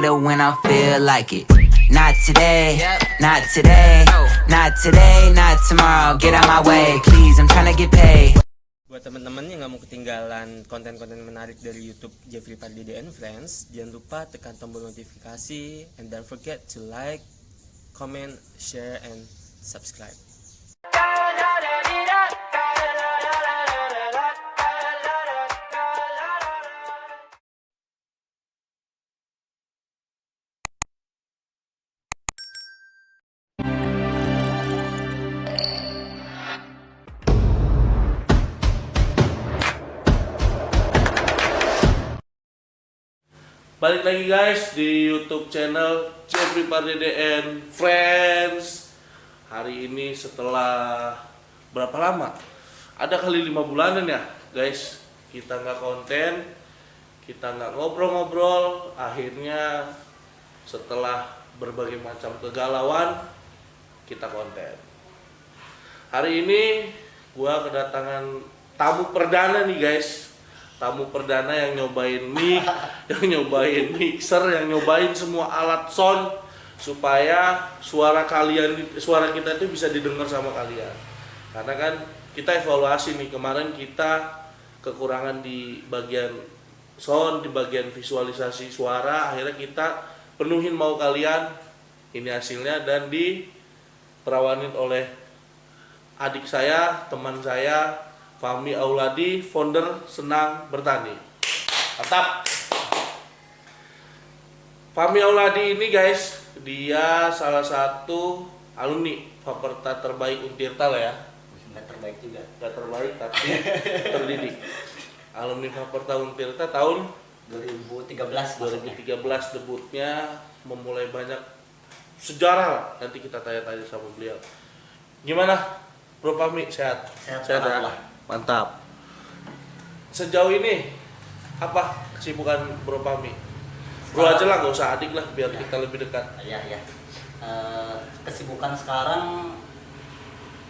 later when I feel like it. Not today, not today, not today, not tomorrow. Get out my way, please, I'm tryna get paid. Buat teman-teman yang nggak mau ketinggalan konten-konten menarik dari YouTube Jeffrey Pardede and Friends, jangan lupa tekan tombol notifikasi and don't forget to like, comment, share, and subscribe. Balik lagi guys di YouTube channel Jeffrey Pardede and Friends. Hari ini setelah berapa lama? Ada kali 5 bulanan ya guys. Kita nggak konten, kita nggak ngobrol-ngobrol. Akhirnya setelah berbagai macam kegalauan, kita konten. Hari ini gua kedatangan tamu perdana nih guys. Tamu perdana yang nyobain mic, yang nyobain mixer, yang nyobain semua alat sound supaya suara kita itu bisa didengar sama kalian. Karena kan kita evaluasi nih, kemarin kita kekurangan di bagian sound, di bagian visualisasi suara, akhirnya kita penuhin mau kalian. Ini hasilnya dan diperawanin oleh adik saya, teman saya, Fahmi Auladi, founder Senang Bertani. Mantap. Fahmi Auladi ini guys, dia salah satu alumni Faperta terbaik Untirta lah ya. Nggak terbaik juga. Nggak terbaik tapi terdidik. Alumni Faperta Untirta tahun 2013 debutnya, memulai banyak sejarah lah. Nanti kita tanya-tanya sama beliau. Gimana Bro Fahmi, sehat? Sehat ya? Mantap. Sejauh ini apa kesibukan Bro Fahmi? Bro aja lah, gak usah adik lah, biar kita lebih dekat. Iya. Kesibukan sekarang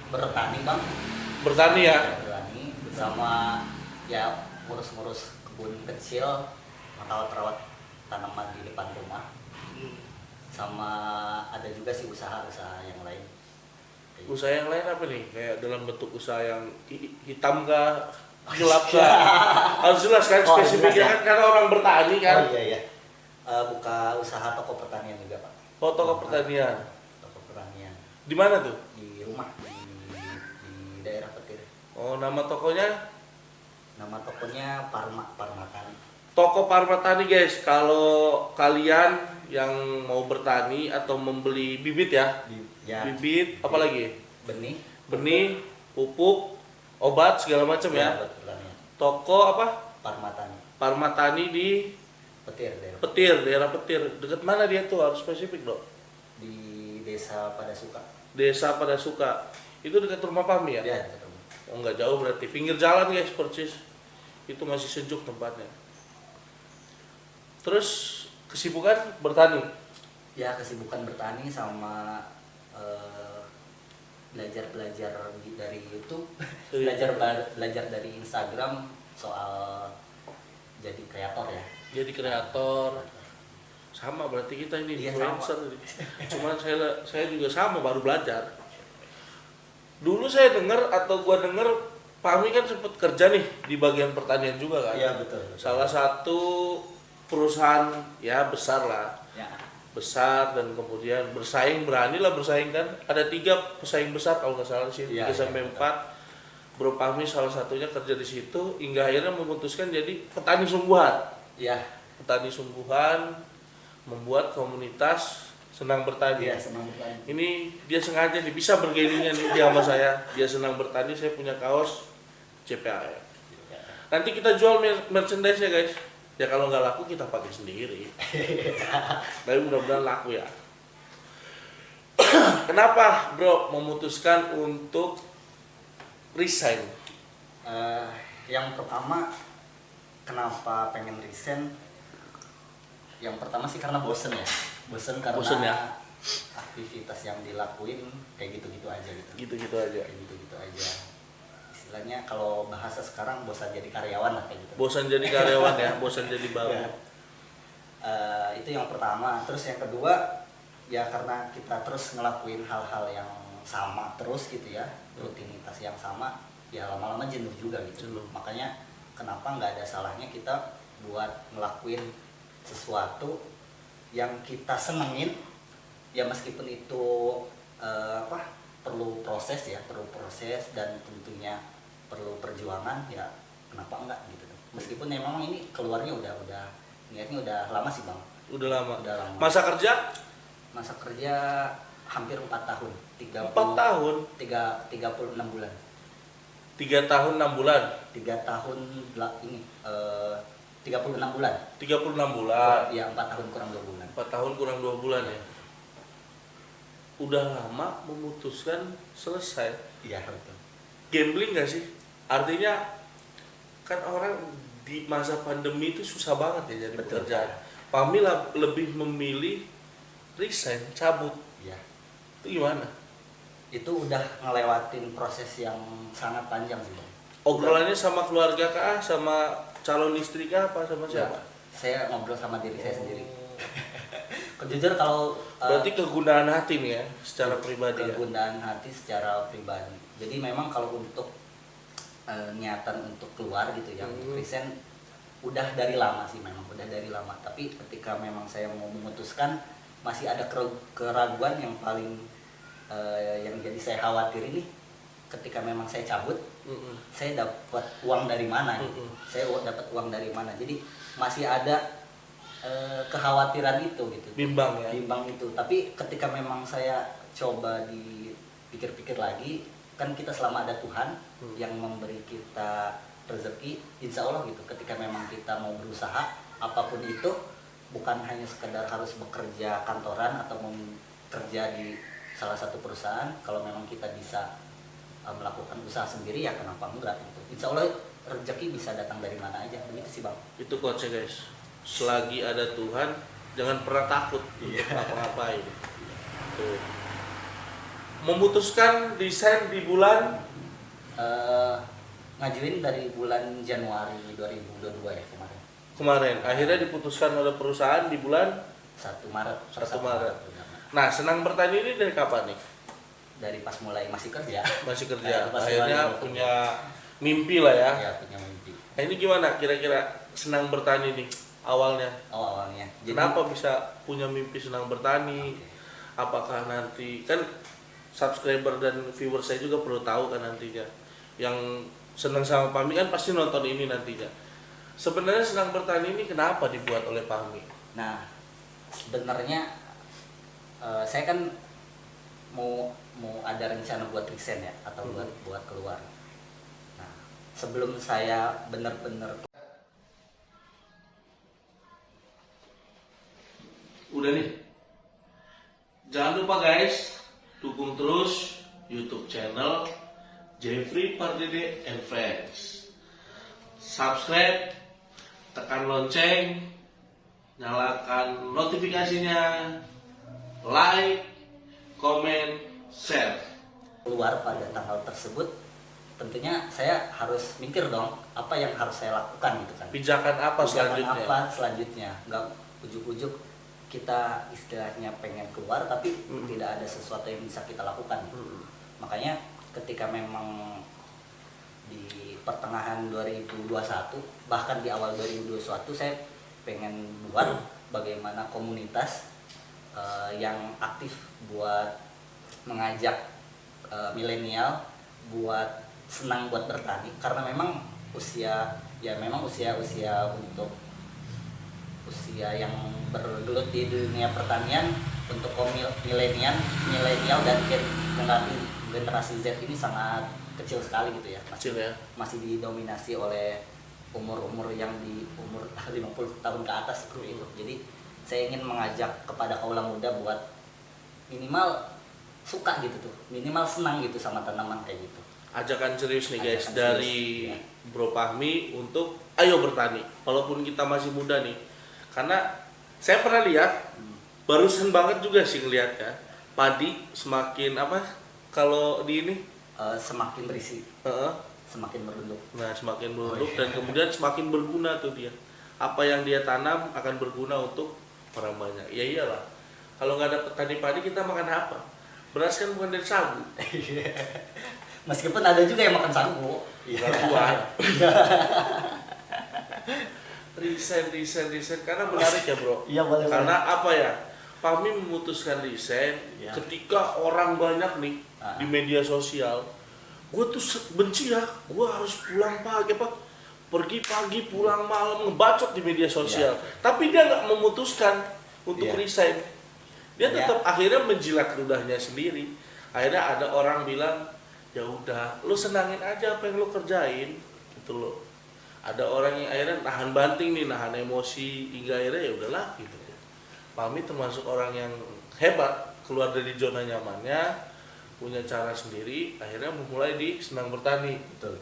bertani bang. Bertani ya? Bertani bersama ya ngurus-ngurus kebun kecil, merawat tanaman di depan rumah. Sama ada juga sih usaha-usaha yang lain. Usaha yang lain apa nih? Kayak dalam bentuk usaha yang hitam kah? Gelap kah? Harus jelas kan spesifiknya kan, karena orang bertani kan. Oh iya. Buka usaha toko pertanian juga pak. Oh, toko pertanian. Toko pertanian. Di mana tuh? Di rumah di daerah Petir. Oh, nama tokonya? Nama tokonya Parmatani. Toko Parmatani guys. Kalau kalian yang mau bertani atau membeli bibit ya, bibit apalagi? Benih, pupuk, obat segala macam ya. Toko apa? Parmatani di Petir, daerah Petir. Dekat mana dia tuh? Harus spesifik dong. Di Desa Padasuka. Desa Padasuka. Itu dekat rumah Fahmi ya? Ya, dekat rumah. Oh, nggak jauh berarti. Pinggir jalan guys, persis. Itu masih sejuk tempatnya. Terus kesibukan bertani? Ya, kesibukan bertani sama belajar dari YouTube, belajar dari Instagram soal jadi kreator ya. Jadi kreator. Sama berarti kita ini influencer. Cuman saya juga sama, baru belajar. Dulu saya gua dengar Fahmi kan sempat kerja nih di bagian pertanian juga kan? Iya, betul. Salah satu perusahaan ya besar lah. Ya. Besar dan kemudian beranilah bersaing kan. Ada 3 pesaing besar kalau nggak salah di sini, 3 sampai 4. Bro Fahmi salah satunya kerja di situ hingga akhirnya memutuskan jadi petani sungguhan. Iya. Petani sungguhan, membuat komunitas Senang Bertani. Iya, Senang Bertani. Ini dia sengaja nih bisa bergainingan dia sama saya. Dia senang bertani, saya punya kaos CPAF. Nanti kita jual merchandise ya guys. Ya kalau nggak laku kita pakai sendiri. Tapi mudah-mudahan laku ya. Kenapa bro memutuskan untuk resign? Yang pertama, kenapa pengen resign? Yang pertama sih karena bosen karena aktivitas yang dilakuin kayak gitu-gitu aja gitu. Gitu-gitu aja. Istilahnya kalau bahasa sekarang bosan jadi karyawan lah kayak gitu. Bosan jadi karyawan ya, bosan jadi babu. Ya. Itu yang pertama. Terus yang kedua ya karena kita terus ngelakuin hal-hal yang sama terus gitu ya, rutinitas yang sama, ya lama-lama jenuh juga gitu. Jenuh. Makanya kenapa nggak ada salahnya kita buat ngelakuin sesuatu yang kita senengin, ya meskipun itu perlu proses dan tentunya perlu perjuangan, ya kenapa enggak gitu. Meskipun memang ini keluarnya udah niatnya udah lama sih Bang. Udah lama. Udah lama. Masa kerja? Masa kerja hampir 4 tahun. 4 tahun? 36 bulan. 3 tahun 6 bulan? 3 tahun ini 36 bulan. 36 bulan? Ya 4 tahun kurang 2 bulan. 4 tahun kurang 2 bulan ya? Udah lama memutuskan selesai. Iya betul. Gambling gak sih? Artinya kan orang di masa pandemi itu susah banget ya jadi Betul. pekerjaan. Pami lebih memilih resign, cabut. Iya. Itu gimana? Itu udah ngelewatin proses yang sangat panjang sih Bang. Obrolannya sama keluarga kah? Sama calon istri kah? Apa sama siapa? Ya, saya ngobrol sama diri saya sendiri. Jujur kalau Berarti kegunaan hati nih ya, secara pribadi ya? kegundahan hati secara pribadi. Jadi memang kalau untuk niatan untuk keluar gitu ya, untuk resign udah dari lama sih, memang udah dari lama. Tapi ketika memang saya mau memutuskan, masih ada keraguan yang paling yang jadi saya khawatir ini, ketika memang saya cabut, saya dapat uang dari mana? Gitu. Saya dapat uang dari mana? Jadi masih ada kekhawatiran itu gitu. Bimbang ya? Bimbang itu. Tapi ketika memang saya coba dipikir-pikir lagi, kan kita selama ada Tuhan yang memberi kita rezeki, insya Allah gitu. Ketika memang kita mau berusaha apapun itu, bukan hanya sekedar harus bekerja kantoran atau kerja di salah satu perusahaan. Kalau memang kita bisa melakukan usaha sendiri, ya kenapa enggak gitu. Insya Allah rezeki bisa datang dari mana aja, begitu sih Bang. Itu quotes-nya guys. Selagi ada Tuhan, jangan pernah takut untuk ngapa-ngapain. Tuh. Memutuskan desain di bulan Ngajuin dari bulan Januari 2022 ya kemarin. kemarin. Akhirnya diputuskan oleh perusahaan di bulan 1 Maret. 1 Maret. Nah, senang bertani ini dari kapan nih? Dari pas mulai masih kerja. Masih kerja. Pas Akhirnya mulai punya mimpi lah ya. Ya, punya mimpi. Nah, ini gimana kira-kira senang bertani nih awalnya? Awalnya. Jadi, Kenapa bisa punya mimpi senang bertani? Oke. Apakah nanti kan subscriber dan viewer saya juga perlu tahu kan nantinya. Yang senang sama Pami kan pasti nonton ini nantinya. Sebenarnya senang bertani ini kenapa dibuat oleh Pami? Nah, sebenarnya saya kan mau ada rencana buat resign ya, atau buat keluar. Nah, sebelum saya benar-benar Udah nih. Jangan lupa guys, dukung terus YouTube channel Jeffrey Pardede and Friends. Subscribe, tekan lonceng, nyalakan notifikasinya, like, comment, share. keluar pada tanggal tersebut, tentunya saya harus mikir dong apa yang harus saya lakukan gitu kan. Pijakan apa Pijakan selanjutnya? apa selanjutnya? Nggak ujuk-ujuk kita istilahnya pengen keluar tapi tidak ada sesuatu yang bisa kita lakukan. Makanya ketika memang di pertengahan 2021 bahkan di awal 2021 saya pengen buat bagaimana komunitas yang aktif buat mengajak milenial buat senang buat bertani, karena memang usia untuk usia yang bergelut di dunia pertanian untuk milenial dan generasi Z ini sangat kecil sekali gitu ya. Kecil ya. Masih didominasi oleh umur yang di umur 50 tahun ke atas seperti itu. Jadi saya ingin mengajak kepada kaula muda buat minimal suka gitu tuh, minimal senang gitu sama tanaman kayak gitu. Ajakan serius nih guys Ajakan dari serius, ya. Bro Fahmi untuk ayo bertani walaupun kita masih muda nih. Karena saya pernah lihat barusan banget juga sih ngeliat ya, padi semakin apa kalau di ini Semakin berisi, semakin merunduk. nah semakin berunduk dan kemudian semakin berguna tuh dia. apa yang dia tanam akan berguna untuk orang banyak. Ya iyalah, kalau nggak ada petani padi kita makan apa? Beras kan bukan dari sagu. Meskipun ada juga yang makan sagu. Nggak kuat. Resign karena menarik ya bro. Iya boleh. Karena apa ya? Kami memutuskan resign Ya. ketika orang banyak nih di media sosial. Gue tuh benci ya, gue harus pulang pagi apa? Pergi pagi pulang malam ngebacot di media sosial. Tapi dia nggak memutuskan untuk resign. Dia tetap akhirnya menjilat ludahnya sendiri. Akhirnya ada orang bilang, ya udah, lu senangin aja apa yang lu kerjain, gitu loh. Ada orang yang akhirnya nahan banting nih, nahan emosi, hingga akhirnya ya udahlah gitu. Pami termasuk orang yang hebat, keluar dari zona nyamannya, punya cara sendiri, akhirnya memulai di senang bertani. Betul.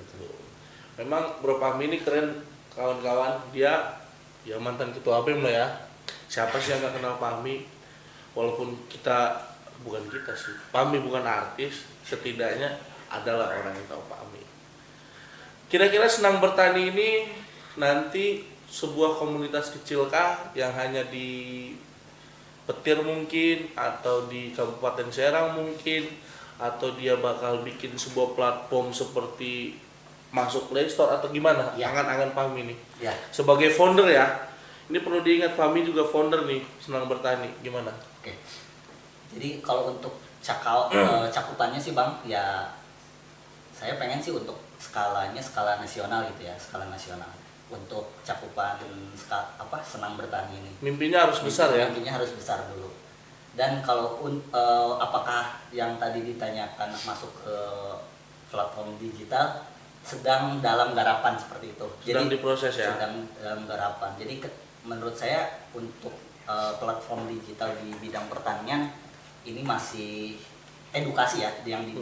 Memang Bro Pami ini keren kawan-kawan, dia ya mantan ketua BEM lah ya. Siapa sih yang nggak kenal Pami? Walaupun bukan kita sih, Pami bukan artis, setidaknya adalah orang yang tahu Pami. Kira-kira senang bertani ini nanti sebuah komunitas kecilkah yang hanya di Petir mungkin, atau di Kabupaten Serang mungkin, atau dia bakal bikin sebuah platform seperti masuk Play Store atau gimana? Angan-angan Pami nih. Ya. Sebagai founder ya, ini perlu diingat Pami juga founder nih, senang bertani, gimana? Oke. Jadi kalau untuk cakupannya sih Bang, ya saya pengen sih untuk skala nasional gitu ya, skala nasional. Untuk cakupan senang bertani ini. Mimpinya harus besar ya? Mimpinya harus besar dulu. Dan kalau apakah yang tadi ditanyakan masuk ke platform digital, sedang dalam garapan seperti itu. Sedang diproses ya? Sedang dalam garapan. Jadi menurut saya untuk platform digital di bidang pertanian ini masih edukasi ya, yang di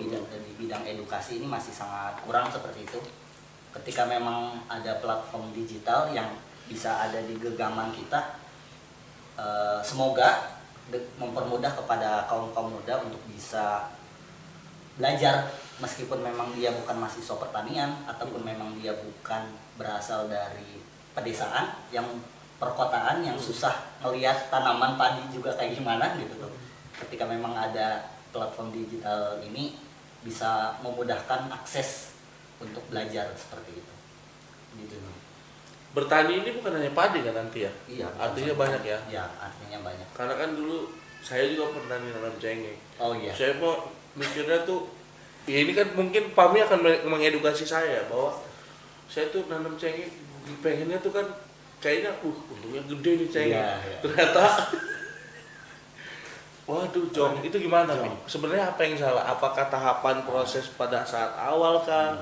bidang edukasi ini masih sangat kurang seperti itu. Ketika memang ada platform digital yang bisa ada di genggaman kita, semoga mempermudah kepada kaum muda untuk bisa belajar, meskipun memang dia bukan mahasiswa pertanian ataupun memang dia bukan berasal dari pedesaan yang perkotaan yang susah melihat tanaman padi juga kayak gimana gitu tuh. Ketika memang ada platform digital ini bisa memudahkan akses untuk belajar seperti itu. Gitu. Bertani ini bukan hanya padi kan nanti ya? Iya. Artinya banyak ya? Iya, artinya banyak. Karena kan dulu saya juga pernah nanam cengkeh. Oh iya. Saya mau mikirnya tuh, ya ini kan mungkin Pami akan mengedukasi saya bahwa saya tuh nanam cengkeh, pengennya tuh kan kayaknya, untungnya gede nih cengkeh. Iya. Ternyata, waduh Jong, itu gimana nih? Sebenarnya apa yang salah? Apakah tahapan proses pada saat awal kah?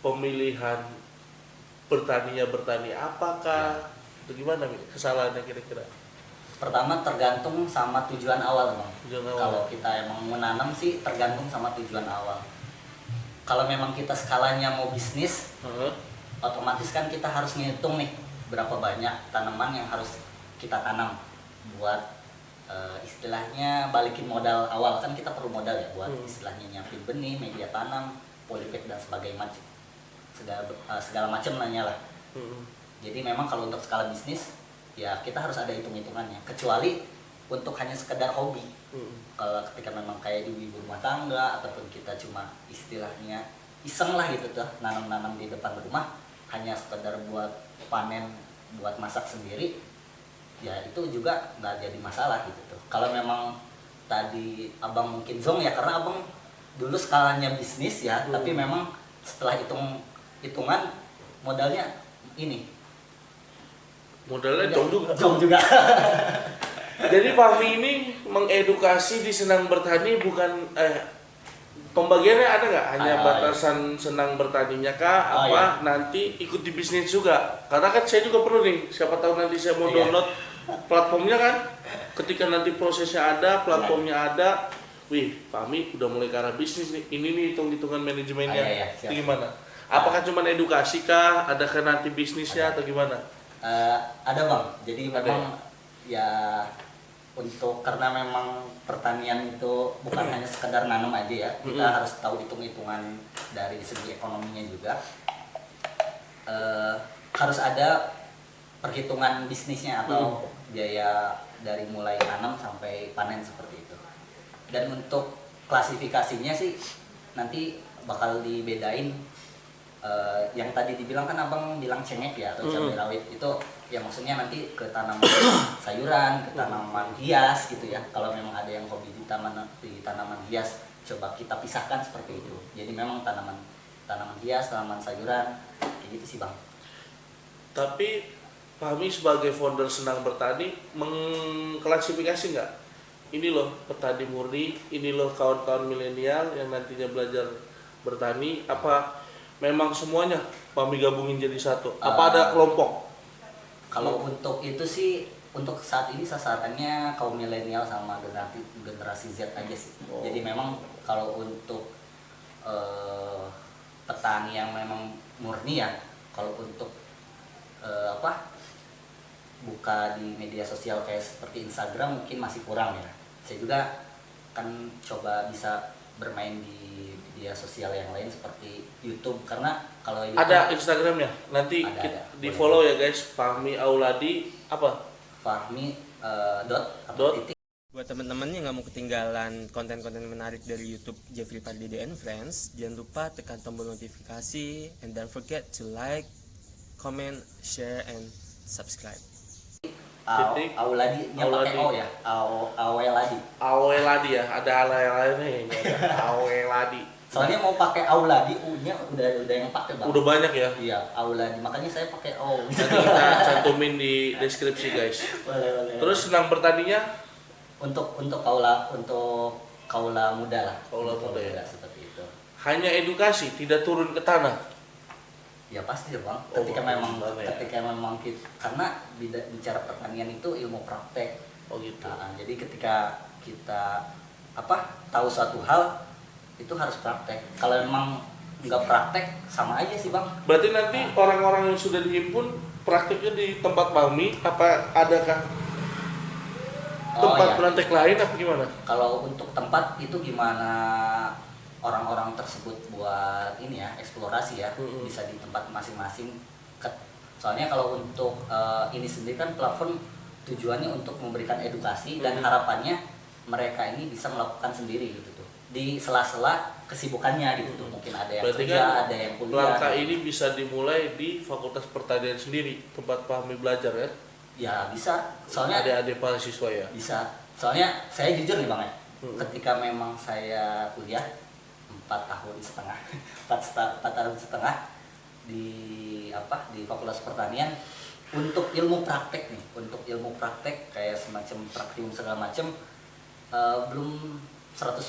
Pemilihan bertani apakah? Itu gimana nih kesalahannya kira-kira? Pertama tergantung sama tujuan awal Bang. Tujuan awal. Kalau kita emang menanam sih tergantung sama tujuan awal. Kalau memang kita skalanya mau bisnis, otomatis kan kita harus ngitung nih berapa banyak tanaman yang harus kita tanam buat istilahnya balikin modal awal. Kan kita perlu modal ya buat istilahnya nyiapin benih, media tanam, polybag dan sebagainya, segala macam nanya lah. Jadi memang kalau untuk skala bisnis ya kita harus ada hitung-hitungannya, kecuali untuk hanya sekedar hobi. Kalau ketika memang kayak di ibu rumah tangga ataupun kita cuma istilahnya iseng lah gitu tuh, nanam-nanam di depan rumah hanya sekedar buat panen, buat masak sendiri, ya itu juga nggak jadi masalah gitu tuh. Kalau memang tadi abang mungkin zong ya, karena abang dulu skalanya bisnis ya, tapi memang setelah hitungan modalnya ini Modalnya jong juga. Jadi Fahmi ini mengedukasi di senang bertani bukan pembagiannya ada nggak? Hanya batasan senang bertaninya kah? Nanti ikut di bisnis juga? Karena kan saya juga perlu nih, siapa tahu nanti saya mau download platformnya kan. Ketika nanti prosesnya ada, platformnya ada, wih Fahmi udah mulai ke arah bisnis nih. Ini nih hitung-hitungan manajemennya. Itu gimana? Apakah cuma edukasi kah? Adakah nanti bisnisnya atau gimana? Ada Bang. Jadi memang ya untuk karena memang pertanian itu bukan hanya sekedar nanam aja ya, kita harus tahu hitung-hitungan dari segi ekonominya juga. Harus ada perhitungan bisnisnya atau biaya dari mulai tanam sampai panen seperti itu. Dan untuk klasifikasinya sih nanti bakal dibedain. Yang tadi dibilang kan abang bilang cengek ya atau cabai rawit itu ya maksudnya nanti ke tanaman sayuran, ke tanaman hias gitu ya. Kalau memang ada yang hobi di tanaman hias, coba kita pisahkan seperti itu. Jadi memang tanaman hias, tanaman sayuran kayak gitu sih bang. Tapi kami sebagai founder Senang Bertani mengklasifikasi nggak? Ini loh petani murni, ini loh kawan-kawan milenial yang nantinya belajar bertani. Apa memang semuanya kami gabungin jadi satu? Apa ada kelompok? Kalau untuk itu sih, untuk saat ini sasarannya kaum milenial sama generasi Z aja sih. Jadi memang kalau untuk petani yang memang murni ya, kalau untuk buka di media sosial kayak seperti Instagram mungkin masih kurang ya. Saya juga kan coba bisa bermain di media sosial yang lain seperti YouTube, karena kalau YouTube ada Instagramnya, nanti ada. di follow ya guys. Fahmi Auladi apa? Fahmi Dot. Buat teman-teman yang nggak mau ketinggalan konten-konten menarik dari YouTube Jeffrey Pardede and Friends, jangan lupa tekan tombol notifikasi and don't forget to like, comment, share, and subscribe. Auladi-nya pakai O ya, Aweladi. Aweladi ya, ada lain-lainnya ya. Aweladi. Soalnya mau pakai Auladi, U-nya udah yang pakai bang. Udah banyak ya. Iya, Auladi. Makanya saya pakai O. Nanti kita cantumin di deskripsi guys. Boleh. Terus Senang Bertaninya untuk kaula muda lah. Kaula Untuk muda ya. seperti itu. hanya edukasi, tidak turun ke tanah. Ya pasti ya bang. Oh, Ketika memang ya. kita, karena bicara pertanian itu ilmu praktek. Oh gitu. Nah, jadi ketika kita tahu suatu hal itu harus praktek. Kalau memang nggak praktek sama aja sih bang. Berarti nanti orang-orang yang sudah dihimpun prakteknya di tempat Fahmi, apa adakah tempat praktek lain apa gimana? Kalau untuk tempat itu gimana orang-orang tersebut buat ini ya eksplorasi ya, bisa di tempat masing-masing. Soalnya kalau untuk ini sendiri kan platform tujuannya untuk memberikan edukasi dan harapannya mereka ini bisa melakukan sendiri gitu tuh di sela-sela kesibukannya gitu tuh. Mungkin ada yang Berarti kerja, kan ada yang kuliah. langkah ini bisa dimulai di Fakultas Pertanian sendiri, tempat Fahmi belajar ya? Ya bisa. Soalnya Adik-adik mahasiswa ya? bisa. Soalnya saya jujur nih bang ya, ketika memang saya kuliah 4 tahun setengah 4 tahun setengah di Fakultas Pertanian, untuk ilmu praktek kayak semacam praktikum segala macam belum 100%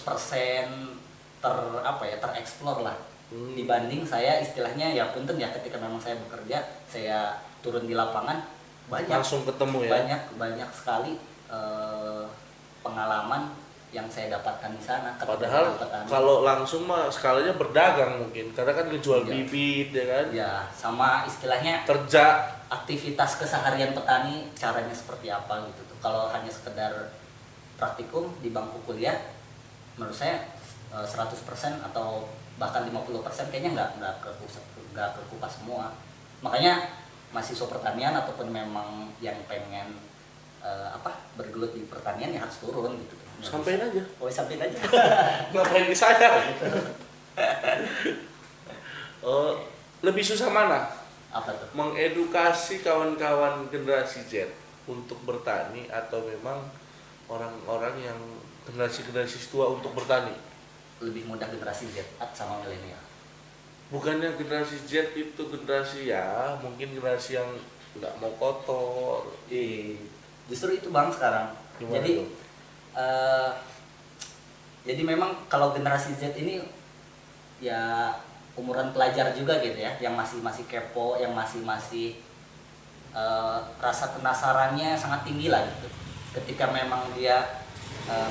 tereksplor lah. Dibanding saya istilahnya ya punten ya, ketika memang saya bekerja, saya turun di lapangan, Langsung ketemu ya? banyak sekali pengalaman yang saya dapatkan di sana. Padahal kalau langsung mah skalanya berdagang mungkin, karena kan ngejual bibit ya kan? Ya, sama istilahnya Kerja. aktivitas keseharian petani caranya seperti apa gitu tuh. Kalau hanya sekedar praktikum di bangku kuliah, menurut saya 100% atau bahkan 50% kayaknya nggak kekupas semua. Makanya mahasiswa pertanian ataupun memang yang pengen bergelut di pertanian ya harus turun gitu tuh. Sampein aja. Sampein aja. Ngapain di saya? Lebih susah mana? Apa tuh? Mengedukasi kawan-kawan generasi Z untuk bertani atau memang orang-orang yang generasi tua untuk bertani? Lebih mudah generasi Z sama milenial. Bukannya generasi Z itu generasi ya mungkin generasi yang nggak mau kotor. Justru itu bang sekarang. Gimana Jadi tuh? Jadi memang kalau generasi Z ini ya umuran pelajar juga gitu ya, yang masih kepo, yang masih rasa penasarannya sangat tinggi lah gitu. Ketika memang dia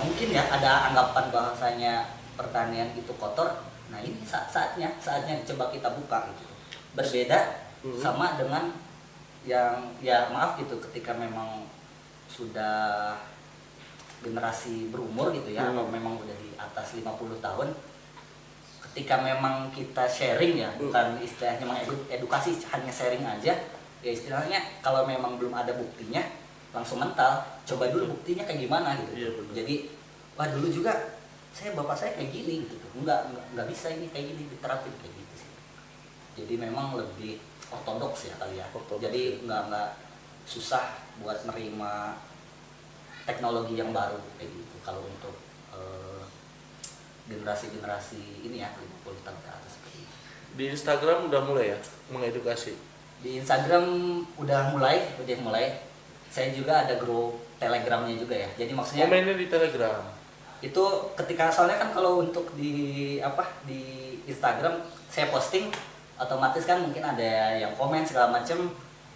mungkin ya ada anggapan bahwasanya pertanian itu kotor, nah ini saatnya coba kita buka gitu. Berbeda sama dengan yang ya maaf gitu, ketika memang sudah generasi berumur gitu ya, atau memang udah di atas 50 tahun, ketika memang kita sharing ya, bukan istilahnya mengedukasi, hanya sharing aja, ya istilahnya kalau memang belum ada buktinya langsung mental, coba dulu buktinya kayak gimana gitu. Iya, benar. Jadi wah dulu juga bapak saya kayak gini gitu, nggak bisa ini kayak gini diterapin kayak gitu sih. Jadi memang lebih ortodoks ya kali ya. Ortodoks, Jadi nggak susah buat menerima teknologi yang baru kayak gitu. Kalau untuk generasi ini ya 50 tahun ke atas kayak gitu. Di Instagram udah mulai ya mengedukasi. Di Instagram udah mulai. Saya juga ada grup Telegramnya juga ya. Jadi maksudnya Komennya di Telegram. itu ketika soalnya kan kalau untuk di Instagram saya posting otomatis kan mungkin ada yang komen segala macem,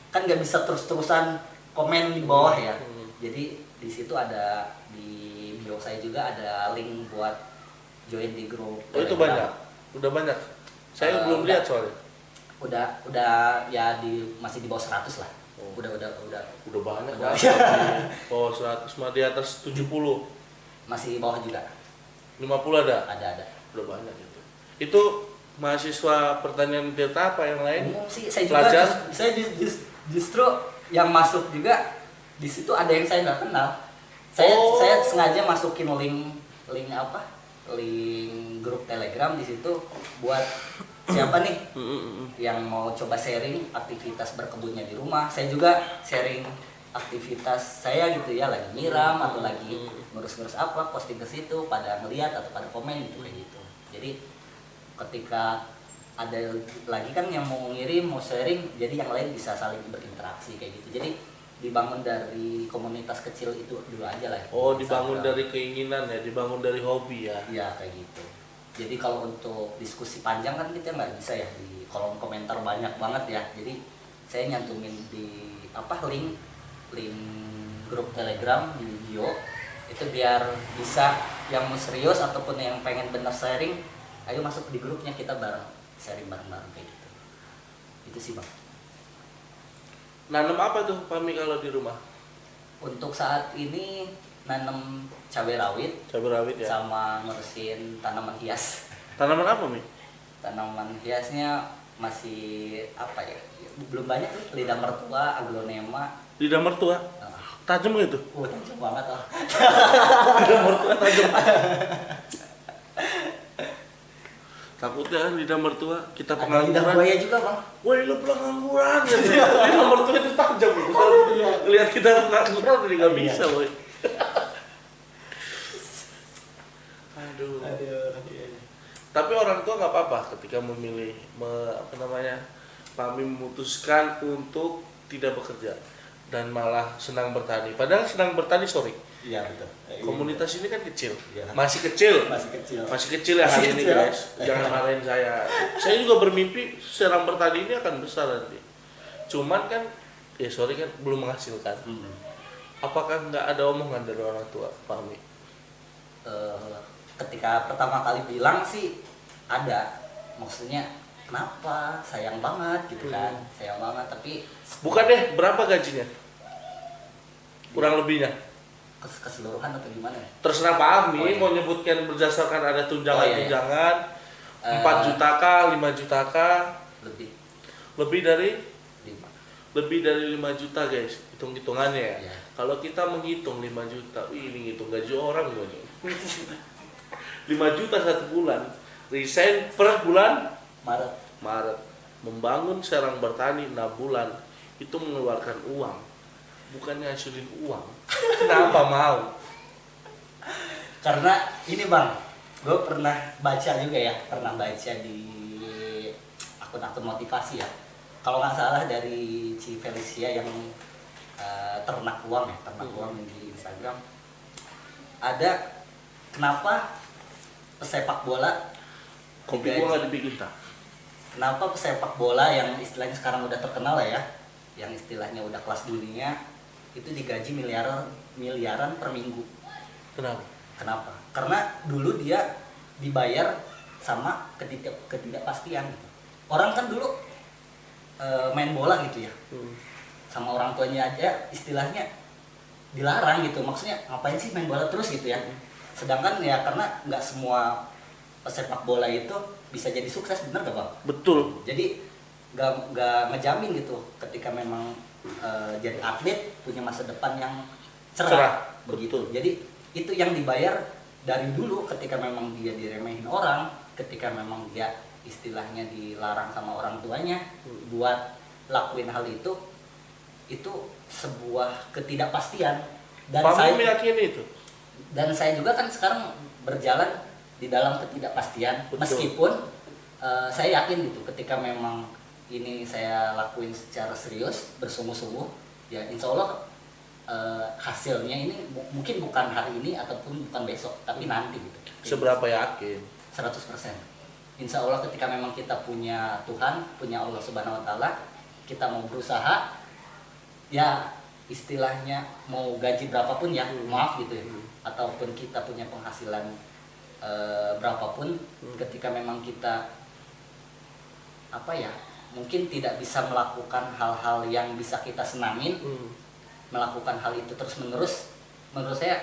kan nggak bisa terus-terusan komen di bawah ya. Jadi di situ ada di bio saya juga ada link buat join di grup Oh itu Telegram. udah banyak. Saya belum udah. lihat soalnya. Udah ya masih di bawah 100 lah. Oh. Udah Udah banyak Udah. lah. Oh 100 mah di atas 70, 50 masih di bawah juga. ada. Ada. Udah banyak itu. Itu mahasiswa pertanian Tirta apa yang lain? Umum sih saya juga Pelajar? saya justru yang masuk juga di situ ada yang saya nggak kenal. Oh. Saya sengaja masukin link grup Telegram di situ buat siapa nih yang mau coba sharing aktivitas berkebunnya di rumah. Saya juga sharing aktivitas saya gitu ya, lagi nyiram atau lagi ngurus-ngurus apa, posting ke situ, pada ngeliat atau pada komen gitu kayak gitu. Jadi ketika ada lagi kan yang mau ngirim, mau sharing, jadi yang lain bisa saling berinteraksi kayak gitu. Jadi dibangun dari komunitas kecil itu dulu aja lah. Oh dibangun Instagram. dari keinginan ya, dibangun dari hobi ya. Iya kayak gitu. Jadi kalau untuk diskusi panjang kan kita nggak bisa ya di kolom komentar banyak banget ya. Jadi saya nyantumin di link grup Telegram di bio itu biar bisa yang mau serius ataupun yang pengen bener sharing, ayo masuk di grupnya, kita bareng sharing bareng-bareng kayak gitu. Itu sih bang. Nanam apa tuh Pami kalau di rumah? Untuk saat ini nanam cabai rawit Cabai rawit ya. sama ngurusin tanaman hias. Tanaman apa Mi? Tanaman hiasnya masih apa ya? Belum banyak nih, lidah mertua, aglonema. Lidah mertua. Tajam gitu. Tajam banget oh. Lidah mertua tajam. Takutnya kan lidah mertua kita Ada lidah pengangguran. buaya juga bang. Woi lu pengangguran gitu. Lidah mertua itu tajam gitu. Kalau lihat kita pengangguran jadi nggak bisa boy. Aduh. Tapi orang tua nggak apa-apa ketika memilih Pami memutuskan untuk tidak bekerja dan malah senang bertani. Padahal senang bertani sorry. Iya betul. Komunitas ini kan kecil, Iya. masih kecil ya hari ini kecil. guys. Jangan marahin saya. Saya juga bermimpi serang bertani ini akan besar nanti. Cuman kan, ya sorry kan belum menghasilkan. Apakah nggak ada omongan dari orang tua, Pami? Ketika pertama kali bilang sih ada, maksudnya kenapa sayang banget gitu kan, sayang banget tapi Bukan deh, berapa gajinya? Kurang lebihnya? keseluruhan atau gimana ya? Terserah Pak Ami Oh, iya. mau nyebutkan berdasarkan ada tunjangan-tunjangan. Oh, iya. 4 juta kah, 5 juta kah? Lebih Lebih dari 5. 5 juta guys, hitung-hitungannya ya. Iya. Kalau kita menghitung 5 juta, ini ngitung gaji orang gue. 5 juta 1 bulan, resign per bulan Maret, membangun sarang bertani 6 bulan, itu mengeluarkan uang, bukannya ngasilin uang. Kenapa mau? Karena ini bang, gue pernah baca juga ya, di akun-akun motivasi ya. Kalau nggak salah dari Ci Felicia yang ternak uang di Instagram. Ada kenapa pesepak bola Kopi digaji- gua nggak dibikin tak? Kenapa pesepak bola yang istilahnya sekarang udah terkenal ya, yang istilahnya udah kelas dunia, itu digaji miliaran per minggu. Kenapa? Karena dulu dia dibayar sama ketidakpastian. Orang kan dulu main bola gitu ya, sama orang tuanya aja istilahnya dilarang gitu. Maksudnya ngapain sih main bola terus gitu ya. Sedangkan ya karena nggak semua pesepak bola itu bisa jadi sukses, bener gak bang? Betul. Jadi nggak ngejamin gitu ketika memang jadi atlet punya masa depan yang cerah, begitu. betul. Jadi itu yang dibayar dari dulu ketika memang dia diremehin orang, ketika memang dia istilahnya dilarang sama orang tuanya buat lakuin hal itu sebuah ketidakpastian. Dan Fahmi meyakini itu. dan saya juga kan sekarang berjalan di dalam ketidakpastian. Betul. Meskipun saya yakin gitu ketika memang ini saya lakuin secara serius, bersungguh-sungguh, ya insya Allah hasilnya ini mungkin bukan hari ini ataupun bukan besok, tapi nanti gitu. Seberapa yakin? 100%. Insya Allah ketika memang kita punya Tuhan, punya Allah Subhanahu Wa Taala, kita mau berusaha, ya istilahnya mau gaji berapapun ya, maaf gitu ya, ataupun kita punya penghasilan berapapun, ketika memang kita apa ya, mungkin tidak bisa melakukan hal-hal yang bisa kita senamin, melakukan hal itu terus menerus, menurut saya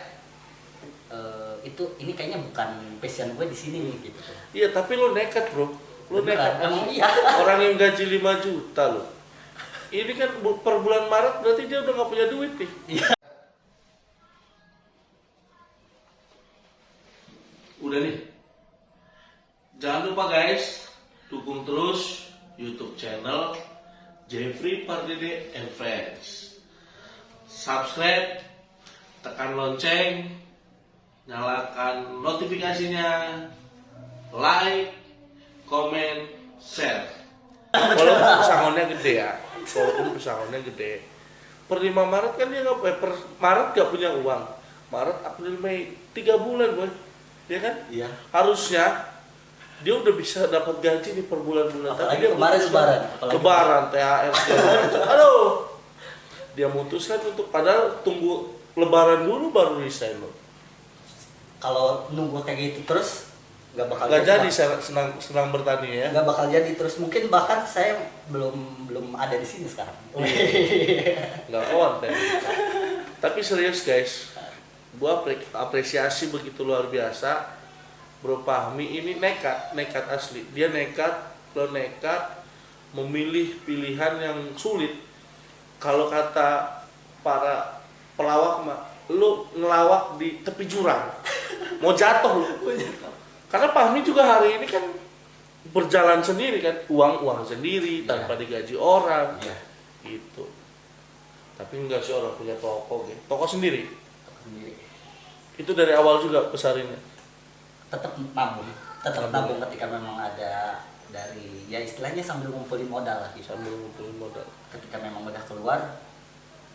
ini kayaknya bukan passion gue di sini nih gitu. Iya, tapi lu nekat bro, lu nekat. Emang iya. Orang yang gaji 5 juta loh. Ini kan per bulan Maret berarti dia udah gak punya duit nih. Iya. Udah nih. Jangan lupa guys, dukung terus YouTube channel Jeffrey Pardede and Friends. Subscribe, tekan lonceng, nyalakan notifikasinya, like, comment, share. Walaupun pesangonnya gede ya, walaupun pesangonnya gede. Per 5 Maret kan dia nggak, per Maret nggak punya uang. Maret, April, Mei, 3 bulan boy, ya kan? Iya. Harusnya dia udah bisa dapat gaji nih per bulan-bulan. Tapi Apalagi dia kemarin mutuskan Lebaran, THR segala macam. Aduh, dia memutuskan untuk padahal tunggu Lebaran dulu baru resign loh. Kalau nunggu kayak gitu terus nggak bakal Nggak jadi Bang. senang bertani ya. Nggak bakal jadi terus, mungkin bahkan saya belum ada di sini sekarang. Nggak konten. Tapi serius guys, gua apresiasi begitu luar biasa. Bro Fahmi ini nekat asli. Dia nekat, lo nekat memilih pilihan yang sulit. Kalau kata para pelawak mah, lo ngelawak di tepi jurang, mau jatuh lo. Karena Fahmi juga hari ini kan berjalan sendiri kan, uang sendiri tanpa digaji orang, gitu. Tapi enggak sih, orang punya toko, gitu. Toko sendiri. Itu dari awal juga besarinnya. Tetap nabung ketika memang ada dari, ya istilahnya sambil ngumpulin modal lah gitu. Sambil ngumpulin modal. Ketika memang udah keluar,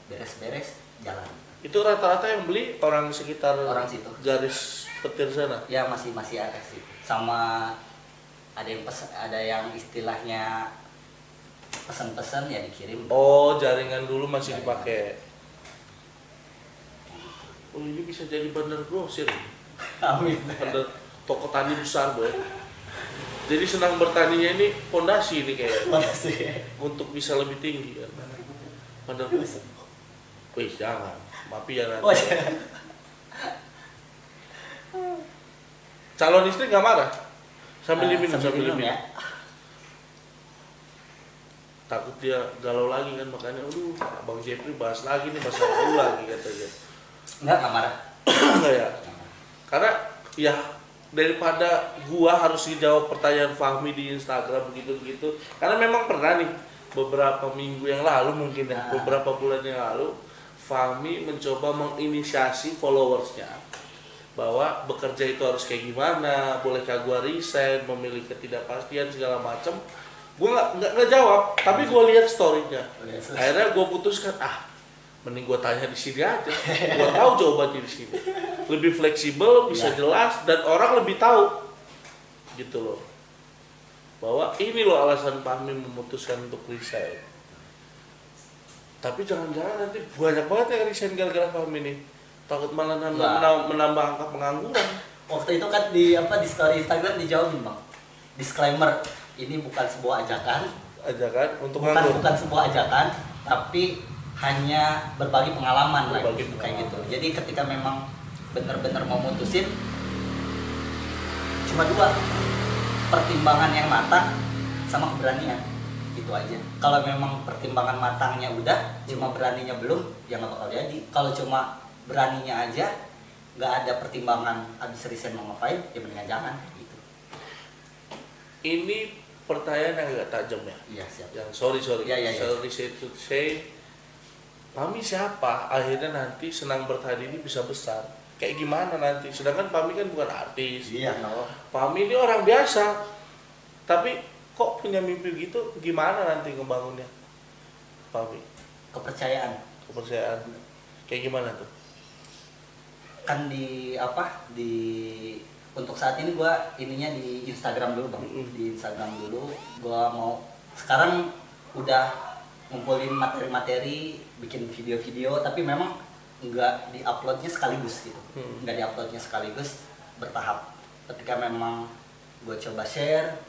beres-beres jalan. Itu rata-rata yang beli orang sekitar Orang situ. garis petir sana. Ya masih ada sih. Sama ada yang istilahnya pesan-pesan ya dikirim. Oh, jaringan dulu masih Jaringan. dipakai. Oh, ini bisa jadi bandar grosir. Amin. Bandar toko tani besar, boy. Jadi senang bertaninya ini pondasi ini kayak Makasih. untuk bisa lebih tinggi kan. Bandar grosir. Wih, jangan. Mapi ya nanti. Oh, iya. Calon istri nggak marah? Sambil diminum, sambil minum ya. Takut dia galau lagi kan, makanya aduh Bang Jeffrey bahas lagi nih, masalah dulu lagi katanya. Enggak marah. Enggak ya? Karena ya daripada gua harus dijawab pertanyaan Fahmi di Instagram begitu-begitu, karena memang pernah nih beberapa minggu yang lalu mungkin ya, beberapa bulan yang lalu Fahmi mencoba menginisiasi followersnya bahwa bekerja itu harus kayak gimana, bolehkah gua resign, memilih ketidakpastian segala macam. Gua nggak jawab, tapi gua lihat story-nya. Akhirnya gua putuskan, mending gua tanya di sini aja. Gua tahu jawabannya di sini. Lebih fleksibel, bisa jelas, dan orang lebih tahu. Gitu loh. Bahwa ini loh alasan Fahmi memutuskan untuk resign. Tapi jangan-jangan nanti banyak banget yang resign gara-gara Fahmi nih. Takut malah menambah angka pengangguran. Waktu itu kan di story Instagram dijawabin, Bang. Disclaimer, ini bukan sebuah ajakan. Ajakan untuk nganggur. Bukan sebuah ajakan, tapi hanya berbagi pengalaman lah Berbagi kayak gitu. Jadi ketika memang benar-benar mau mutusin, cuma 2, pertimbangan yang matang sama keberanian. itu aja. Kalau memang pertimbangan matangnya udah, cuma beraninya belum, ya nggak bakal jadi. Kalau cuma beraninya aja, nggak ada pertimbangan habis resign mau ngapain, ya mendingan jangan gitu. Ini pertanyaan yang agak tajam ya. Iya siap. Yang sorry Ya. sorry to say, Pami siapa akhirnya nanti senang bertahan ini bisa besar? Kayak gimana nanti? Sedangkan Pami kan bukan artis. Iya, no. Pami ini orang biasa, tapi kok punya mimpi gitu? Gimana nanti ngebangunnya? Pami, Kepercayaan. kepercayaan. Kayak gimana tuh? Kan di untuk saat ini gua ininya di Instagram dulu bang. Di Instagram dulu gua mau sekarang udah ngumpulin materi-materi, bikin video-video, tapi memang nggak diuploadnya sekaligus gitu. Nggak diuploadnya sekaligus, bertahap. Ketika memang gue coba share,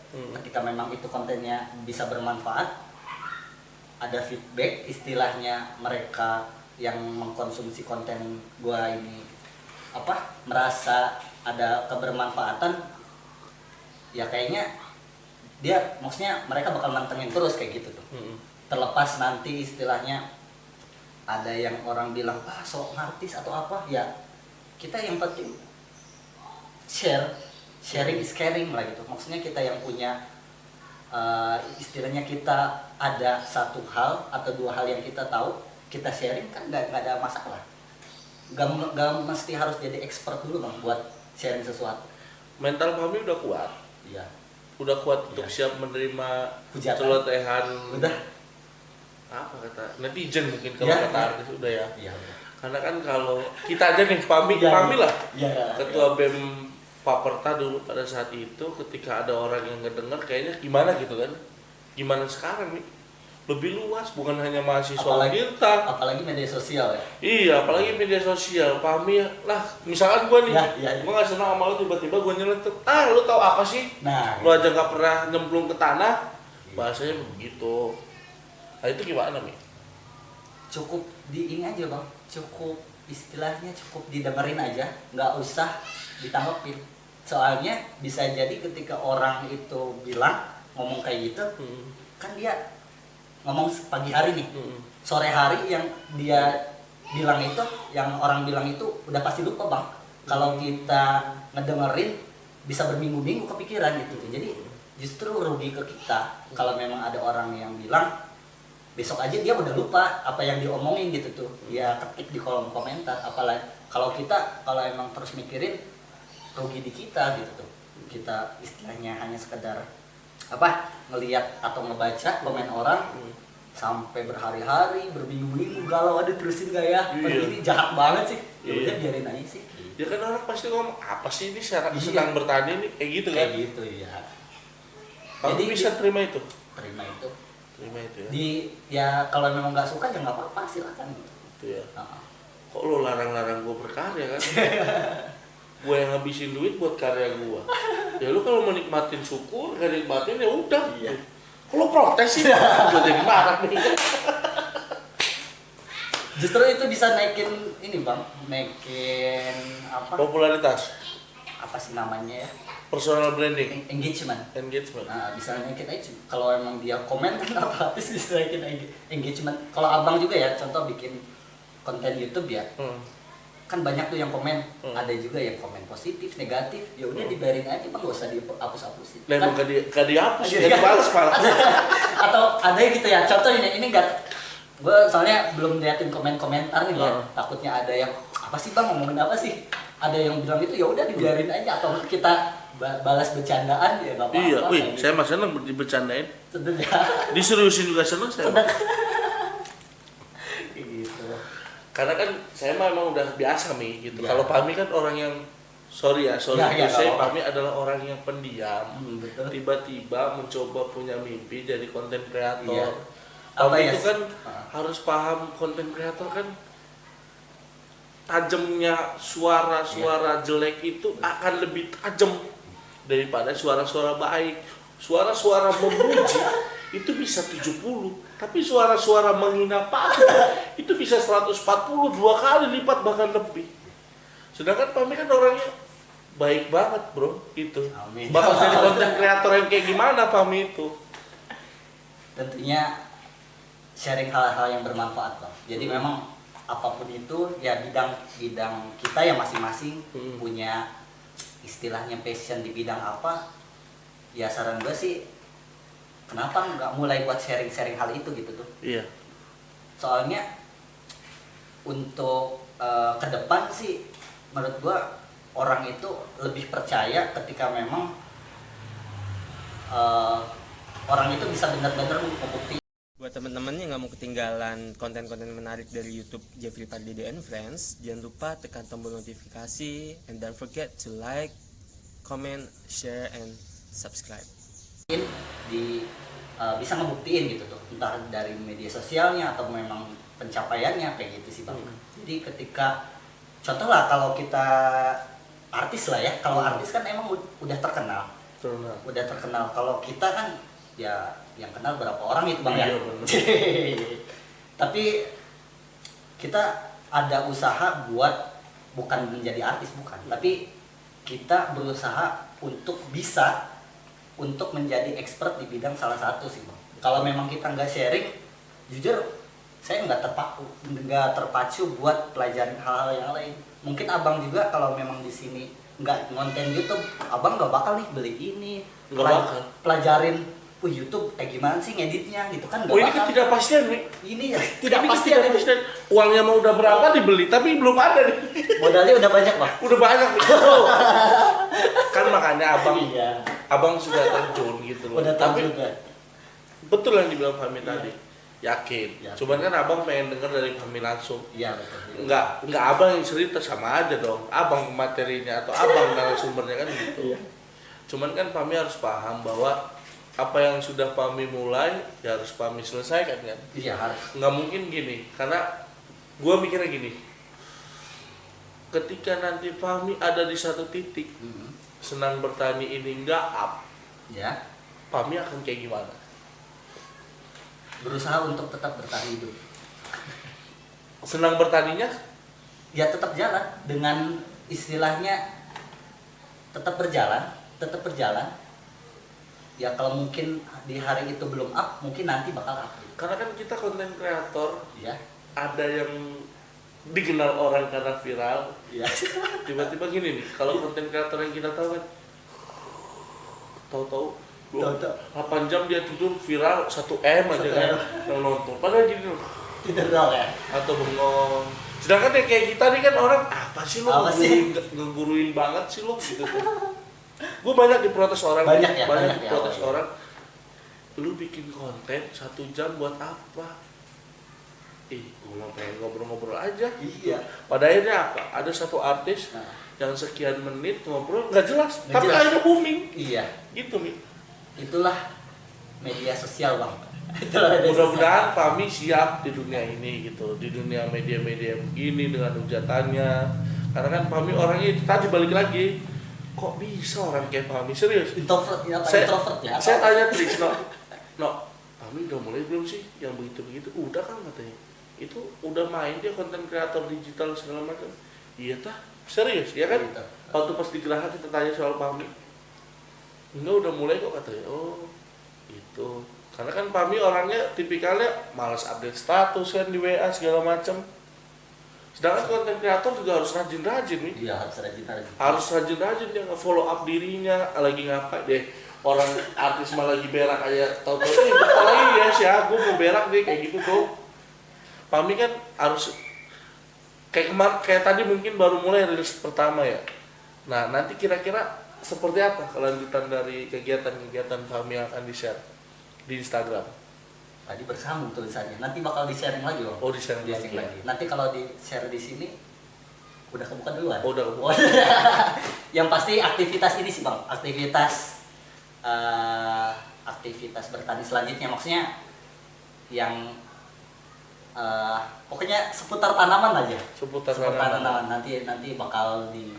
ketika memang itu kontennya bisa bermanfaat, ada feedback, istilahnya mereka yang mengkonsumsi konten gue ini merasa ada kebermanfaatan, ya kayaknya dia maksudnya mereka bakal mantengin terus kayak gitu tuh. Terlepas nanti istilahnya ada yang orang bilang sok artis atau apa, ya kita yang penting sharing is caring lah gitu. Maksudnya kita yang punya istilahnya kita ada satu hal atau dua hal yang kita tahu, kita sharing kan nggak ada masalah. Gak mesti harus jadi expert dulu bang buat sharing sesuatu. Mental Pami udah kuat. Iya. Udah kuat untuk siap menerima Hujatan. celotehan. Udah. Apa kata netizen mungkin kalau Ya, kata ya. artis udah ya. Iya. Karena kan kalau kita aja nih Pami lah. Iya. Ketua BEM Paperta dulu pada saat itu ketika ada orang yang ngedenger kayaknya gimana gitu kan. Gimana sekarang nih? Lebih luas, bukan hanya mahasiswa Untirta. Apalagi media sosial ya. Iya, apalagi media sosial. Pami lah, misalkan gua nih, Ya. gua gak senang sama lu, tiba-tiba gua nyeletuk. Lu tahu apa sih? Nah, Lu aja gak pernah nyemplung ke tanah. Bahasanya begitu. Nah itu gimana Mi? cukup di ini aja bang, cukup istilahnya cukup didengerin aja, nggak usah ditanggepin. Soalnya bisa jadi ketika orang itu bilang ngomong kayak gitu, kan dia ngomong pagi hari nih, sore hari yang dia bilang itu, yang orang bilang itu udah pasti lupa bang. Kalau kita ngedengerin bisa berminggu-minggu kepikiran gitu. Jadi justru rugi ke kita kalau memang ada orang yang bilang besok aja dia udah lupa apa yang diomongin gitu tuh, dia ketik di kolom komentar. Apalagi kalau emang terus mikirin, rugi di kita gitu tuh. Kita istilahnya hanya sekedar ngelihat atau ngebaca komen orang sampai berhari-hari, berminggu-minggu galau, ada terusin gak ya? Ini jahat banget sih. Ya udah biarin aja sih. Ya kan orang pasti ngomong apa sih ini sedang bertani ini kayak gitu kan? Kayak gitu ya. Kamu Jadi bisa terima itu? Terima itu. Terima itu ya. Ya kalau memang nggak suka ya nggak apa-apa, silakan. Itu ya. Kok lo larang-larang gue berkarya kan? Gue yang ngabisin duit buat karya gue. Ya lu kalau menikmatin syukur, gak nikmatin ya udah. Iya. Kalau protes sih, gue jadi marah nih. Justru itu bisa naikin ini bang, naikin Popularitas, apa sih namanya ya? personal branding, Engagement. Nah, bisa naikin aja. Kalau emang dia komen kan otomatis bisa naikin engagement. Kalau abang juga ya, contoh bikin konten YouTube ya, kan banyak tuh yang komen. Ada juga yang komen positif, negatif. Ya udah dibiarin aja bang, gak usah dihapus-hapusin. nah Kan? gak dihapus, jadi males malah. Atau ada gitu ya, contoh ini enggak, gue soalnya belum liatin komentar nih ya, takutnya ada yang apa sih bang, ngomongin apa sih, ada yang bilang itu ya udah dibiarin aja, atau kita balas bercandaan ya nggak apa-apa. Iya, wih, saya mah seneng dibercandain. Sedih ya. Diseriusin juga seneng saya. Gitu. Karena kan saya mah emang udah biasa Mi gitu. Ya. Kalau Pami kan orang yang sorry Ya, saya kalau Pami adalah orang yang pendiam. Betul. Tiba-tiba mencoba punya mimpi jadi konten kreator. Iya. Pami Apa itu ya? kan harus paham konten kreator kan tajamnya suara-suara jelek itu akan lebih tajam daripada suara-suara baik. Suara-suara memuji itu bisa 70, tapi suara-suara menghina Pami itu bisa 142 kali lipat bahkan lebih. Sedangkan Pami kan orangnya baik banget bro, gitu. Amin. Bakal jadi konten kreator yang kayak gimana Pami itu? tentunya sharing hal-hal yang bermanfaat Bang. Jadi memang apapun itu ya bidang kita ya masing-masing punya istilahnya passion di bidang apa. Ya saran gue sih kenapa nggak mulai buat sharing-sharing hal itu gitu tuh. Iya. Soalnya untuk ke depan sih menurut gue orang itu lebih percaya ketika memang orang itu bisa benar-benar membuktikan. Buat teman-teman yang nggak mau ketinggalan konten-konten menarik dari YouTube Jeffrey Pardede and Friends, jangan lupa tekan tombol notifikasi and don't forget to like, comment, share, and subscribe. Bisa ngebuktiin gitu tuh, entah dari media sosialnya atau memang pencapaiannya kayak gitu sih Bang. Jadi ketika contoh lah kalau kita artis lah ya, kalau artis kan emang udah terkenal. Udah terkenal. Kalau kita kan ya yang kenal berapa orang itu Bang ya. Tapi kita ada usaha buat bukan menjadi artis bukan, tapi kita berusaha untuk menjadi expert di bidang salah satu sih Bang. Kalau memang kita nggak sharing, jujur saya nggak terpacu buat pelajarin hal-hal yang lain. Mungkin abang juga kalau memang di sini nggak ngonten YouTube, abang nggak bakal nih beli ini, pelajarin YouTube kayak gimana sih ngeditnya gitu kan. Ini kan tidak pastian nih. Ini ya tidak pastian. Uangnya mau udah berapa dibeli tapi belum ada nih. Modalnya udah banyak Bang. Udah banyak nih. Kan makanya abang sudah terjun gitu loh. Tapi betul yang dibilang Fahmi tadi. Yakin. Cuman kan abang pengen denger dari Fahmi langsung. Iya betul. Enggak abang yang cerita sama aja dong. Abang materinya atau abang narasumbernya kan gitu. Cuman kan Fahmi harus paham bahwa apa yang sudah Fahmi mulai ya harus Fahmi selesaikan kan. Iya harus. Nggak mungkin gini, karena gue mikirnya gini. Ketika nanti Fahmi ada di satu titik, senang bertani ini nggak up, ya, Fahmi akan kayak gimana? Berusaha untuk tetap bertahan hidup. Senang bertaninya? Ya tetap jalan dengan istilahnya tetap berjalan. Ya kalau mungkin di hari itu belum up, mungkin nanti bakal up. Karena kan kita konten kreator, ya. Ada yang dikenal orang karena viral. Ya. Tiba-tiba gini nih, kalau konten kreator yang kita tahu kan, tahu-tahu 8 jam dia tidur viral 1M aja kan yang nonton. Padahal gini loh. Tidak tahu ya. Atau bengong. Sedangkan ya kayak kita nih kan orang apa sih lo ngeguruin banget sih lo gitu tuh. Gue banyak diprotes orang, banyak diprotes orang. Lu bikin konten 1 jam buat apa? Gue mau pengen ngobrol-ngobrol aja. Iya. Pada akhirnya apa? Ada satu artis yang sekian menit ngobrol nggak jelas, tapi akhirnya booming. Iya. Gitu nih. Itulah media sosial Bang. Mudah-mudahan Fahmi siap di dunia ini gitu, di dunia media-media begini dengan hujatannya. Karena kan Fahmi orangnya tadi balik lagi, kok bisa orang kayak Fahmi serius? Introvert ya? Saya tanya Tris, no, Fahmi udah mulai belum sih yang begitu-begitu? Udah kan katanya. Itu udah main dia konten kreator digital segala macam. Iya tah, serius ya kan? Waktu pas di Geraha kita tanya soal Fahmi, enggak udah mulai kok katanya. Oh, itu. Karena kan Fahmi orangnya tipikalnya malas update status kan di WA segala macam. Sedangkan konten kreator juga harus rajin-rajin nih. Iya, harus rajin-rajin. Harus rajin-rajin dia nge-follow up dirinya, lagi ngapain deh. Orang artis malah lagi berak aja, tahu-tahu ini bentar lagi ya sih, aku mau berak deh kayak gitu tuh. Fahmi kan harus kayak tadi mungkin baru mulai rilis pertama ya. Nah, nanti kira-kira seperti apa kelanjutan dari kegiatan-kegiatan Fahmi yang akan di-share di Instagram? Tadi bersambung tulisannya. Nanti bakal di-sharing lagi, Bang. Oh, di-sharing lagi. Nanti kalau di-share di sini udah kebuka duluan. Oh, udah kebuka. Yang pasti aktivitas ini sih, Bang. Aktivitas bertani selanjutnya maksudnya yang pokoknya seputar tanaman aja. Seputar tanaman. Nanti bakal di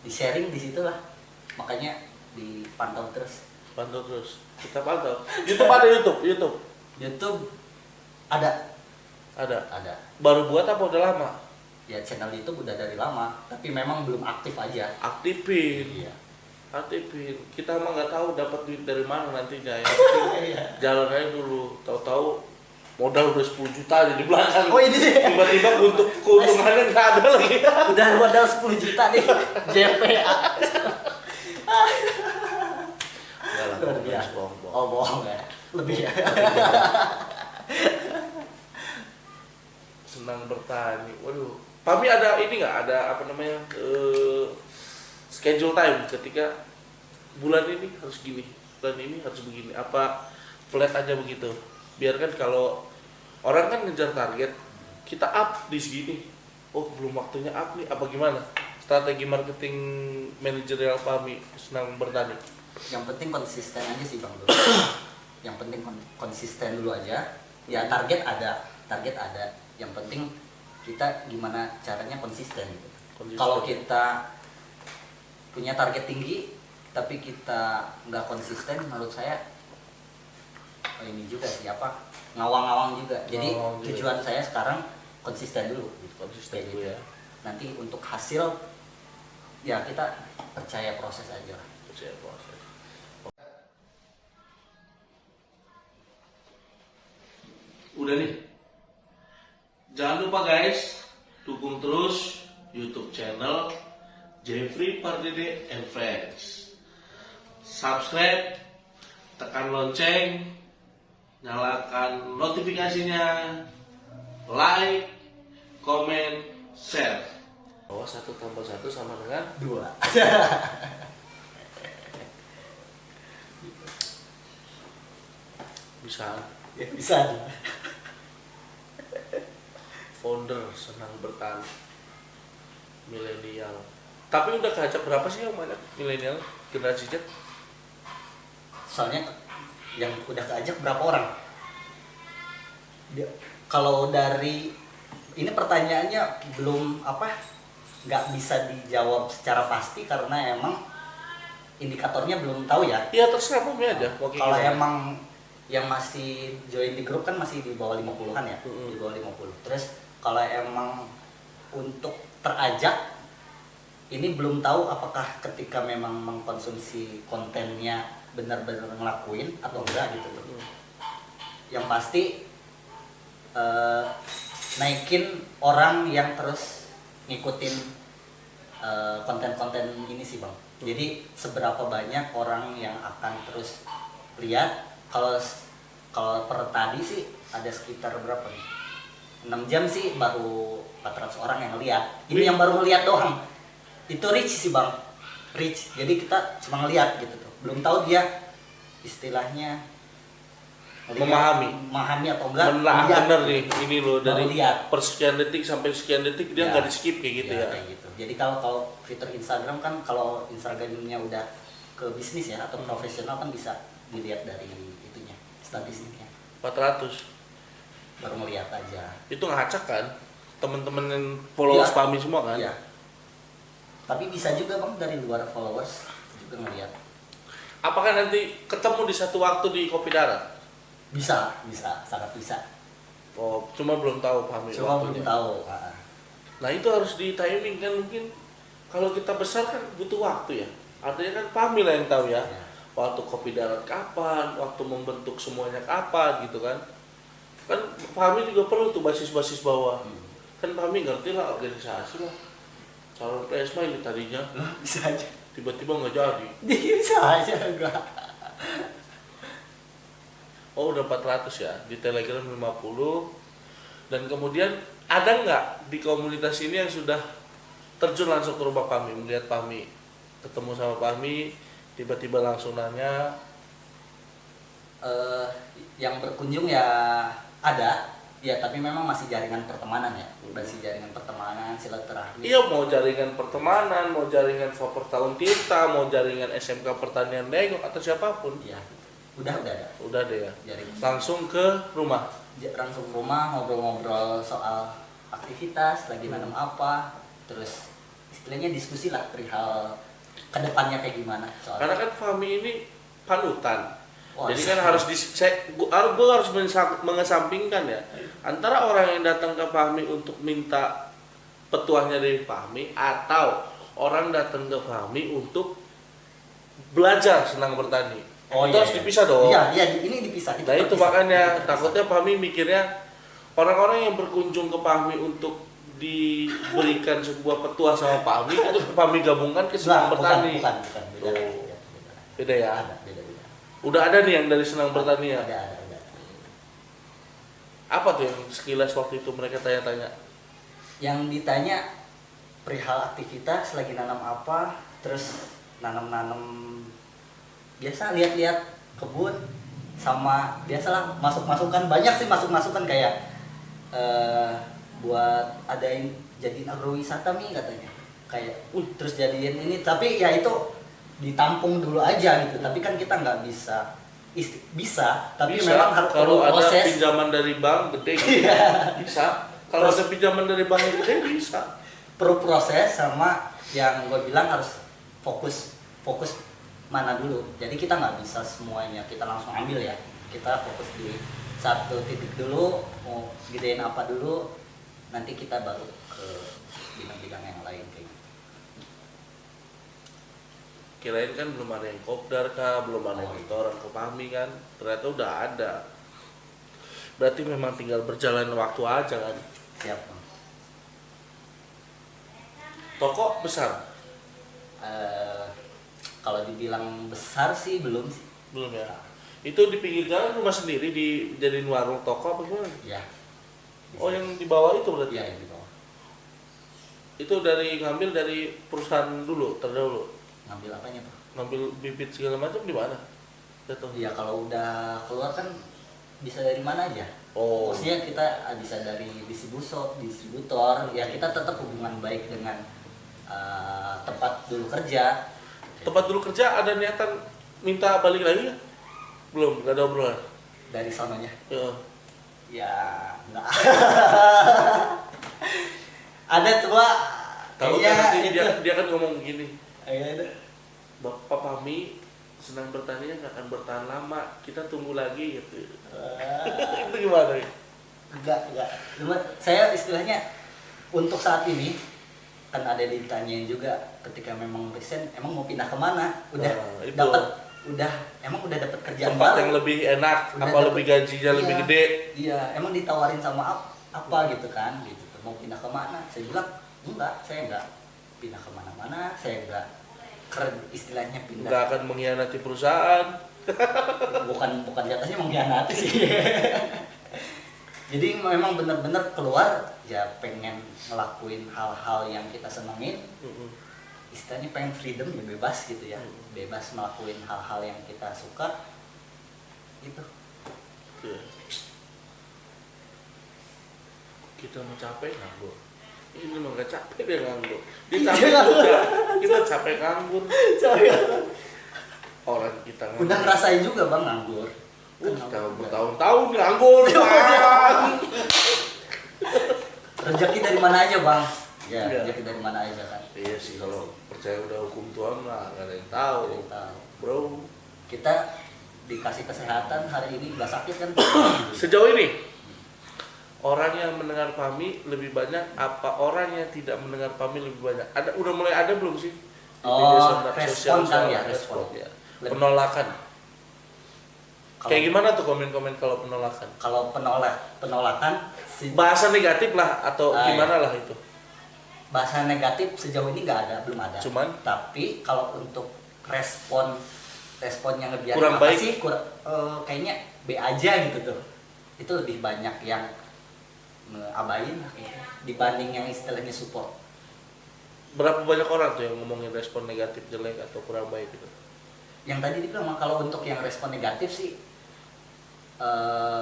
sharing di situ lah. Makanya dipantau terus. Kita pantau. YouTube ada YouTube. YouTube ada. Baru buat apa udah lama? Ya channel YouTube udah dari lama, tapi memang belum aktif aja. Aktifin. Iya. aktifin. Kita mah nggak tahu dapat duit dari mana nantinya ya. Jalan aja dulu. Tahu-tahu modal udah 10 juta aja di belakang. Oh, ini sih. Tiba-tiba untuk keuntungannya nggak ada lagi. Udah modal 10 juta nih JPA. Enggak lah, Luar biasa. bohong. Oh, bohong ya. Lebih ya. Senang bertani. Waduh. Pami ada ini nggak? Ada apa namanya? Schedule time ketika bulan ini harus gini, bulan ini harus begini. Apa flat aja begitu? Biarkan kalau orang kan ngejar target, kita up di segini. Oh, belum waktunya up nih. Apa gimana? Strategi marketing manajerial Pami senang bertani. Yang penting konsisten aja sih Bang dulu. Yang penting konsisten dulu aja. Ya target ada. Yang penting kita gimana caranya konsisten gitu. Kalau kita punya target tinggi tapi kita nggak konsisten, menurut saya ini juga sih apa ngawang-ngawang juga. Jadi Ngawang juga. tujuan saya sekarang konsisten dulu. Konsisten Kayak dulu gitu. ya. Nanti untuk hasil ya kita percaya proses aja lah. Percaya proses. Udah nih. Jangan lupa guys, dukung terus YouTube channel Jeffrey Pardede and Friends. Subscribe, tekan lonceng, nyalakan notifikasinya, like, komen, share. Bahwa 1 tambah 1 sama dengan 2. bisa. Ya, bisa. Founder senang bertani milenial. Tapi udah keajak berapa sih yang banyak milenial generasi Z? Soalnya yang udah keajak berapa orang? Kalau dari ini pertanyaannya belum nggak bisa dijawab secara pasti karena emang indikatornya belum tahu ya. Iya terserah Pami aja. Mau kayak Kalau gimana. emang yang masih join di grup kan masih di bawah 50-an ya, di bawah 50. Terus kalau emang untuk terajak ini belum tahu apakah ketika memang mengkonsumsi kontennya benar-benar ngelakuin atau enggak gitu loh. Yang pasti naikin orang yang terus ngikutin konten-konten ini sih Bang. Jadi seberapa banyak orang yang akan terus lihat. Kalau per tadi sih ada sekitar berapa nih? 6 jam sih baru 400 orang yang lihat. Ini yang baru ngeliat doang. Itu reach sih Bang. Reach. Jadi kita cuma ngeliat gitu tuh. Belum tahu dia istilahnya memahami atau enggak. Menelaah bener nih ini loh Baru dari lihat. persekian detik sampai sekian detik dia Ya. nggak di skip kayak gitu ya. Kayak gitu. Jadi kalau fitur Instagram kan kalau Instagramnya udah ke bisnis ya atau profesional kan bisa dilihat dari itunya statistiknya. 400 Baru melihat aja. itu ngacak kan temen-temen yang followers Iya. Pami semua kan. Iya. Tapi bisa juga Bang dari luar followers juga ngelihat. Apakah nanti ketemu di satu waktu di Kopi Darat? Bisa, sangat bisa. Oh, cuma belum tahu Pami Cuma waktunya. belum tahu. Nah itu harus di timing kan, mungkin kalau kita besar kan butuh waktu ya. Artinya kan Pami lah yang tahu ya. Ya. Waktu Kopi Darat kapan, waktu membentuk semuanya kapan gitu kan. Kan Pami juga perlu tuh basis-basis bawah. Kan Pami ngerti lah organisasi lah. Calon PSMA ini tadinya Bisa aja. tiba-tiba nggak jadi. Bisa aja enggak. Oh udah 400 ya, di Telegram 50. Dan kemudian ada nggak di komunitas ini yang sudah terjun langsung ke rumah Pami, melihat Pami, ketemu sama Pami, tiba-tiba langsung nanya. Yang berkunjung ya ada. Ya tapi memang masih jaringan pertemanan ya. Masih jaringan pertemanan, silaturahmi. Iya mau jaringan pertemanan, mau jaringan Vapor Tahun Tirta, mau jaringan SMK Pertanian Dengok atau siapapun. Iya. Udah ada. Udah deh ya. Jaringan. Langsung ke rumah. Langsung ke rumah ngobrol-ngobrol soal aktivitas, lagi nanam apa, terus istilahnya diskusi lah perihal kedepannya kayak gimana soal. Karena kan Fami ini panutan. Wah, Jadi kan harus gue harus mengesampingkan ya antara orang yang datang ke Fahmi untuk minta petuahnya dari Fahmi atau orang datang ke Fahmi untuk belajar senang bertani. Oh, Itu iya, harus iya. dipisah dong. Iya, ini dipisah. Nah itu terpisah. makanya Terpisah. takutnya Fahmi mikirnya orang-orang yang berkunjung ke Fahmi untuk diberikan sebuah petuah sama Fahmi untuk Fahmi gabungkan ke senang Bukan, bertani. bukan. Beda, Oh. beda. Beda ya. Beda. Udah ada nih yang dari senang bertani ya. Ada. Apa tuh yang sekilas waktu itu mereka tanya-tanya? Yang ditanya perihal aktivitas lagi nanam apa, terus nanam biasa lihat-lihat kebun, sama biasalah masuk-masukan, banyak sih masuk-masukan kayak buat adain jadiin agrowisata nih katanya, kayak terus jadiin ini, tapi ya itu ditampung dulu aja gitu, tapi kan kita nggak bisa bisa, tapi Bisa, memang harus kalau ada proses. pinjaman dari bank gede bisa. Kalau ada pinjaman dari bank yang gede bisa. Perlu proses, sama yang gue bilang harus fokus mana dulu. Jadi kita nggak bisa semuanya kita langsung ambil ya, kita fokus di satu titik dulu, mau gedein apa dulu, nanti kita baru ke bidang-bidang yang lain kayak gitu. Kirain kan belum ada yang kopdar kah, belum ada yang orang ke Fahmi kan, ternyata udah ada. Berarti memang tinggal berjalan waktu aja kan. Siap Bang. Toko besar? Kalau dibilang besar sih belum sih. Belum ya. Itu di pinggir jalan rumah sendiri dijadiin warung toko apa gimana? Ya. Oh yang di bawah itu berarti? Iya yang di bawah. Itu ngambil dari perusahaan dulu, terdahulu. Ngambil apanya tuh? Ngambil bibit segala macam di mana? Jatuh. Ya kalau udah keluar kan bisa dari mana aja. Oh. Maksudnya kita bisa dari distributor, ya kita tetap hubungan baik dengan tempat dulu kerja. Tempat dulu kerja ada niatan minta balik lagi nggak? Belum, nggak ada obrolan. Dari sononya. Ya. Ya enggak. Ada coba Tahu kan nanti dia kan ngomong gini, Ada. Bapak Fahmi senang bertaninya nggak akan bertahan lama, kita tunggu lagi gitu. Itu gimana? Enggak. Cuma saya istilahnya untuk saat ini kan ada ditanyain juga ketika memang resign emang mau pindah kemana, itu. emang udah dapat kerjaan Tempat baru. yang lebih enak, Udah apa dapet- lebih gajinya lebih Iya. gede? Iya, emang ditawarin sama apa gitu kan, gitu. Mau pindah kemana? Saya bilang enggak, saya enggak pindah kemana-mana, saya enggak istilahnya pindah. Nggak akan mengkhianati perusahaan. bukan jatuhnya mengkhianati sih. Jadi memang benar-benar keluar ya pengen ngelakuin hal-hal yang kita senengin. Istilahnya pengen freedom ya, bebas gitu ya, bebas ngelakuin hal-hal yang kita suka gitu. Iya. Kita mau capek nganggur. Ini mah nggak capek dia nganggur. Dia capek kerja, kita capek nganggur. Orang kita nganggur. Udah ngerasain juga Bang nganggur. Kita bertahun-tahun nganggur. Bang. Rezeki dari mana aja Bang? Ya, Iya. rezeki dari mana aja kan. Iya sih, kalau percaya udah hukum Tuhan lah, nggak ada yang tahu. Kita, Bro, kita dikasih kesehatan hari ini nggak sakit kan? sejauh ini orang yang mendengar Fahmi lebih banyak apa orang yang tidak mendengar Fahmi lebih banyak? Udah mulai ada belum sih? Di media respon kali ya, respon. respon. Ya. Lebih. Penolakan. Kalau- Kayak gimana tuh komen-komen kalau penolakan? Kalau penolakan Bahasa negatif lah atau Ah, gimana lah itu? bahasa negatif sejauh ini belum ada. Cuman? Tapi kalau untuk respon yang ngebiarin Kurang apa baik? sih kayaknya B aja gitu tuh. Itu lebih banyak yang abain lah kayaknya, dibanding yang istilahnya support. Berapa banyak orang tuh yang ngomongin respon negatif jelek atau kurang baik gitu? Yang tadi dibilang kalau untuk yang respon negatif sih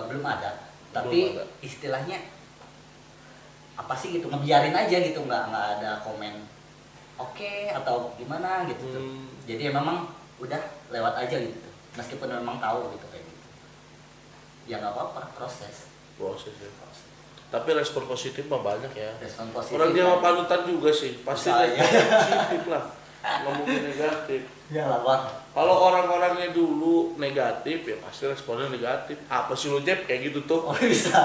belum ada. Tapi Belum ada. istilahnya apa sih gitu, ngebiarin aja gitu, nggak ada komen oke atau gimana gitu tuh. Jadi ya memang udah lewat aja gitu tuh. Meskipun memang tahu gitu kayak gitu. Ya nggak apa-apa, proses. Ya. Tapi respon positif mah banyak ya. Respon positif. Orang dia kan. mah panutan juga sih, pasti Saya. respon positif lah. Ngomongin negatif. Ya lah Bang. Kalau orang-orangnya dulu negatif ya pasti responnya negatif. Apa sih lu Jep kayak gitu tuh? Oh bisa.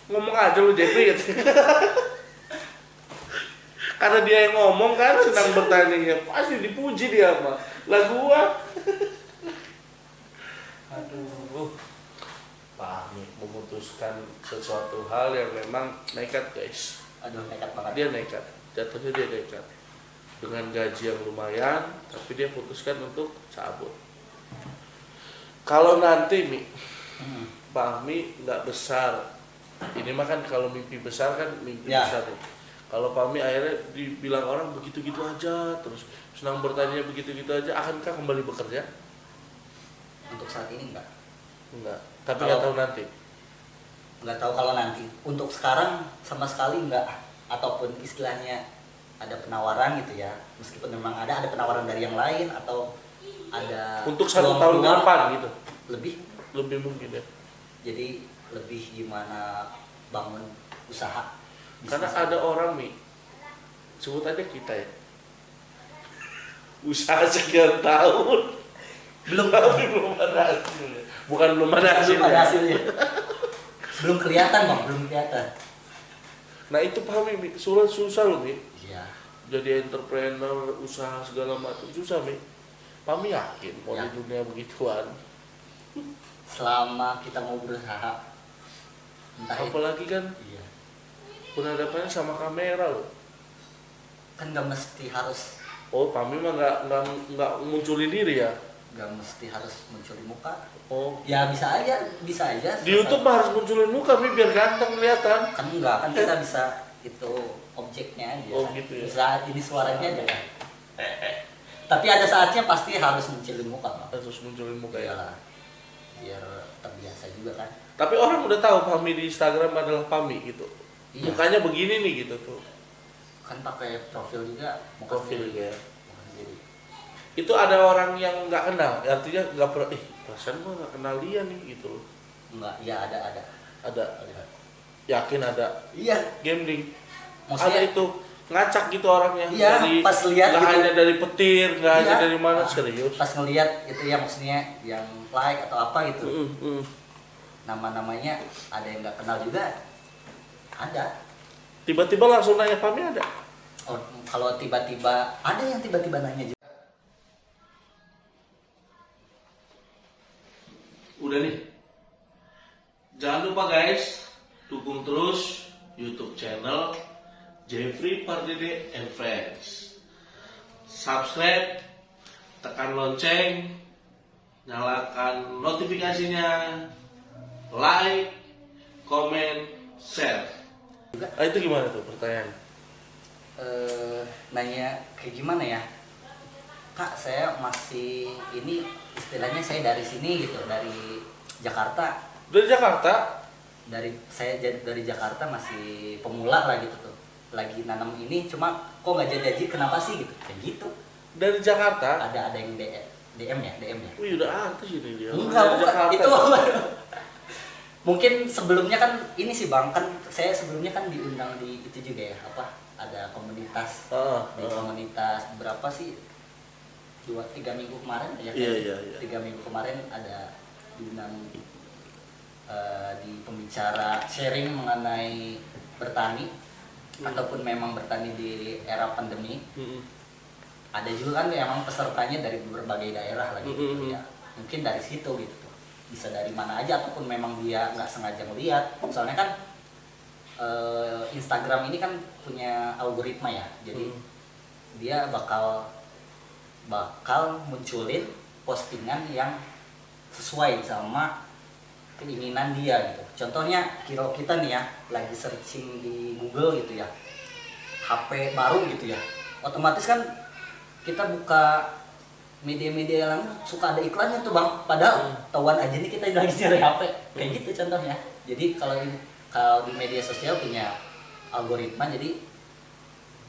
Ngomong aja lu Jep gitu. Karena dia yang ngomong kan, senang bertaninya, pasti dipuji dia mah. Lah gua. Aduh. Pak Ami memutuskan sesuatu hal yang memang nekat guys. Aduh, nekat banget. Dia nekat, jatuhnya dia nekat. Dengan gaji yang lumayan, tapi dia putuskan untuk cabut. Kalau nanti Pak Ami nggak besar, ini mah kan kalau mimpi besar kan mimpi Ya. besar nih. Kalau Pak Ami akhirnya dibilang orang begitu-gitu aja, terus senang bertanya begitu-gitu aja, akankah kembali bekerja? Untuk saat ini enggak. Enggak, tapi Kalau- nggak tahu nanti. Nggak tahu kalau nanti. Untuk sekarang sama sekali enggak. Ataupun istilahnya ada penawaran gitu ya. Meskipun memang ada penawaran dari yang lain atau ada Untuk 1 tahun ke peluang depan gitu, lebih mungkin ya. jadi lebih gimana bangun usaha Karena bisnis. ada orang sebut aja kita ya, usaha sekian tahun, belum tapi belum ada hasilnya. Bukan belum ada belum hasilnya. ada hasilnya. Belum kelihatan bang, belum kelihatan. Nah itu paham Mi, susah loh Mi. Iya. Jadi entrepreneur, usaha segala macam susah Mi. Pami yakin mau Ya. di dunia begituan. Selama kita mau berusaha, entah itu, Apalagi kan iya, berhadapannya sama kamera loh. kan nggak mesti harus, Oh, Pami mah nggak munculin diri ya. nggak mesti harus muncul di muka. Oh, Ya bisa aja. di YouTube mah harus munculin muka Mi biar ganteng kelihatan. Kan enggak, kan kita bisa itu objeknya aja. Oh, kan. gitu ya. Bisa ini suaranya aja kan. Tapi ada saatnya pasti harus muncul di muka bang. Harus munculin muka ya. Iyalah, biar terbiasa juga kan. Tapi orang udah tahu Pami di Instagram adalah Pami gitu. Iya. Mukanya begini nih gitu tuh. Kan pakai profil juga, muka Profil sendiri. ya. Muka sendiri. Itu ada orang yang nggak kenal, artinya nggak pernah. Perasaan gua nggak kenal dia nih gitu loh. Enggak, iya ada. Ada. Yakin ada. Iya, Gambling. maksudnya Ada itu ngacak gitu orangnya. Iya, pas lihat nggak gitu. hanya dari petir, nggak hanya Iya. dari mana, serius. pas ngelihat itu ya maksudnya yang like atau apa gitu. Nama-namanya ada yang nggak kenal juga. Ada. Tiba-tiba langsung nanya Pami ada. Oh, kalau tiba-tiba ada yang tiba-tiba nanya juga. Udah nih. Jangan lupa guys, dukung terus YouTube channel Jeffrey Pardede and Friends. Subscribe, tekan lonceng, nyalakan notifikasinya, like, comment, share. Ah, itu gimana tuh pertanyaan? Nanya kayak gimana ya, Kak, saya masih ini istilahnya saya dari sini gitu, dari Jakarta. Dari Jakarta? Dari Jakarta masih pemula lah gitu tuh, lagi nanam ini cuma kok nggak jadi kenapa sih gitu, kayak gitu. Dari Jakarta? Ada yang DM ya. Wih udah artis ini dia. Enggak, Dari bukan. Jakarta. Itu mungkin sebelumnya kan ini sih bang, kan saya sebelumnya kan diundang di itu juga ya, apa, ada komunitas. Di komunitas berapa sih, 2-3 minggu kemarin ya kan? Iya. 3 minggu kemarin ada diundang di pembicara sharing mengenai bertani ataupun memang bertani di era pandemi. Ada juga kan yang memang pesertanya dari berbagai daerah lagi gitu ya, mungkin dari situ gitu tuh, bisa dari mana aja ataupun memang dia nggak sengaja melihat. Soalnya kan Instagram ini kan punya algoritma ya, jadi dia bakal munculin postingan yang sesuai sama keinginan dia gitu. Contohnya kalau kita nih ya lagi searching di Google gitu ya, HP baru gitu ya, otomatis kan kita buka media-media yang suka ada iklannya tuh bang, padahal tahuan aja nih kita lagi cari HP kayak gitu contohnya. Jadi kalau di media sosial punya algoritma, jadi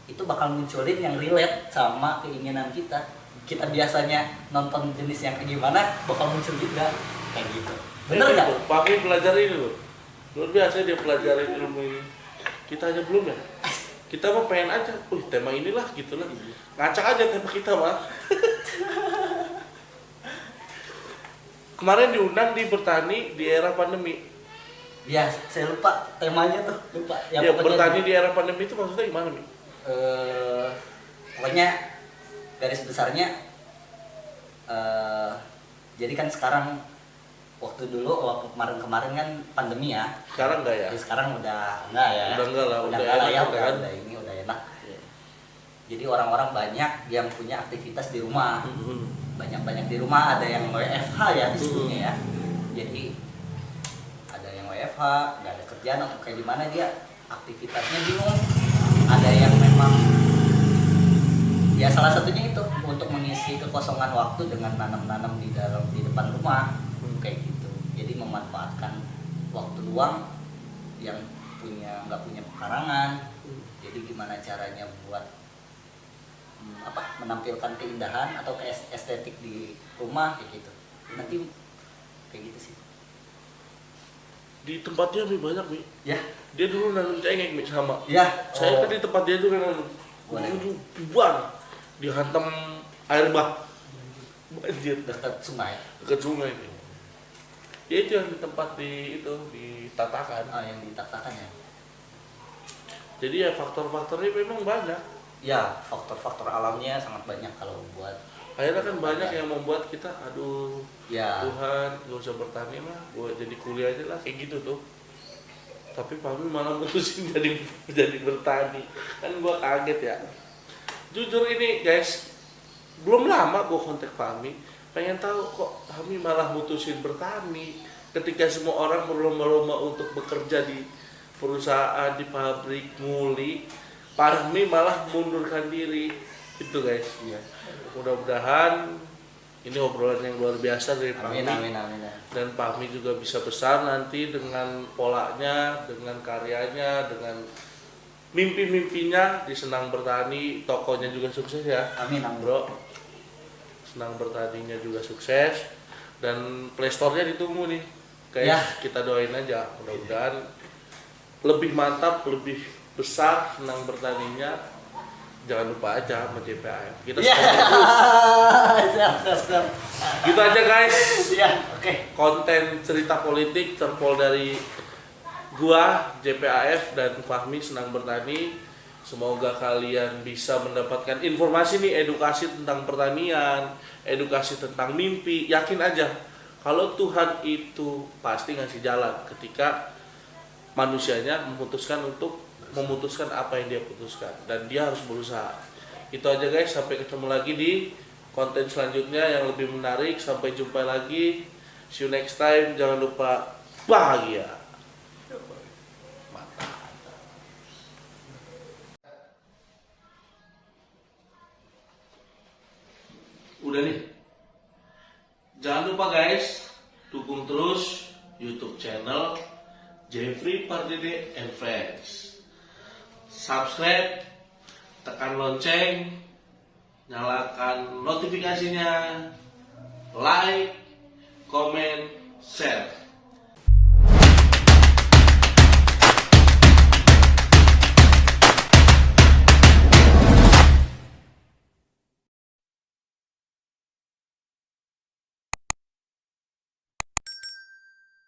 itu bakal munculin yang relate sama keinginan kita. Kita biasanya nonton jenis yang kayak gimana bakal muncul juga kayak gitu. Bener nggak? Pakai pelajari ini loh. Luar biasa dia pelajari ilmu ini. Kita aja belum ya. Kita mah pengen aja, tema inilah gitu lah. Ngacak aja tema kita mah. Kemarin diundang di bertani di era pandemi. Ya, saya lupa temanya tuh, lupa. Ya, bertani di era pandemi itu maksudnya gimana, Mi? Pokoknya garis besarnya jadi kan sekarang waktu kemarin kan pandemi ya. Sekarang enggak ya? Jadi sekarang udah enggak ya. Udah enggak lah, udah udah enggak lah ya, enak kan? udah ini udah enak. Jadi orang-orang banyak yang punya aktivitas di rumah. Banyak di rumah, ada yang WFH ya disebutnya ya. Jadi ada yang WFH, nggak ada kerjaan atau kayak gimana dia aktivitasnya bingung. Ada yang memang ya salah satunya itu untuk mengisi kekosongan waktu dengan nanam-nanam di depan rumah kayak gitu. Jadi memanfaatkan waktu luang yang nggak punya pekarangan. Jadi gimana caranya buat menampilkan keindahan atau estetik di rumah kayak gitu. Nanti kayak gitu sih. Di tempatnya Mi banyak Mi. Ya. Dia dulu nanam cengkeh Mi sama. Ya. Saya kan di tempat dia tuh nanam. Buang. Dihantam air bah. Banjir Dekat sungai. dekat sungai Mi. Ya itu yang di tempat ditatakan. Yang ditatakan ya. Jadi ya faktor-faktornya memang banyak. Ya, faktor-faktor alamnya sangat banyak kalau buat. Akhirnya kan banyak yang membuat kita aduh Ya. Tuhan gak usah bertani lah, gue jadi kuliah aja lah kayak gitu tuh. Tapi Fahmi malah mutusin jadi bertani, kan gue kaget ya. Jujur ini guys, belum lama gue kontak Fahmi, pengen tahu kok Fahmi malah mutusin bertani ketika semua orang berlomba-lomba untuk bekerja di perusahaan, di pabrik, nguli. Fahmi malah mundurkan diri itu guys. Iya. Mudah-mudahan ini obrolan yang luar biasa dari Fahmi. Amin. Dan Fahmi juga bisa besar nanti dengan polanya, dengan karyanya, dengan mimpi-mimpinya di Senang Bertani. Tokonya juga sukses ya. Amin. Bro. Senang Bertaninya juga sukses dan Playstore-nya ditunggu nih. Guys, Ya. kita doain aja mudah-mudahan lebih mantap, lebih besar Senang Bertaninya. Jangan lupa aja sama JPAF. Kita Ya. support terus. Siap. Gitu aja guys. Ya, oke. Konten cerita politik terpol dari gua, JPAF dan Fahmi Senang Bertani. Semoga kalian bisa mendapatkan informasi nih, edukasi tentang pertanian, edukasi tentang mimpi. Yakin aja kalau Tuhan itu pasti ngasih jalan ketika manusianya memutuskan apa yang dia putuskan dan dia harus berusaha. Itu aja guys, sampai ketemu lagi di konten selanjutnya yang lebih menarik. Sampai jumpa lagi, see you next time. Jangan lupa bahagia. Udah nih, jangan lupa guys, dukung terus YouTube channel Jeffrey Pardede and Friends. Subscribe, tekan lonceng, nyalakan notifikasinya, like, comment, share.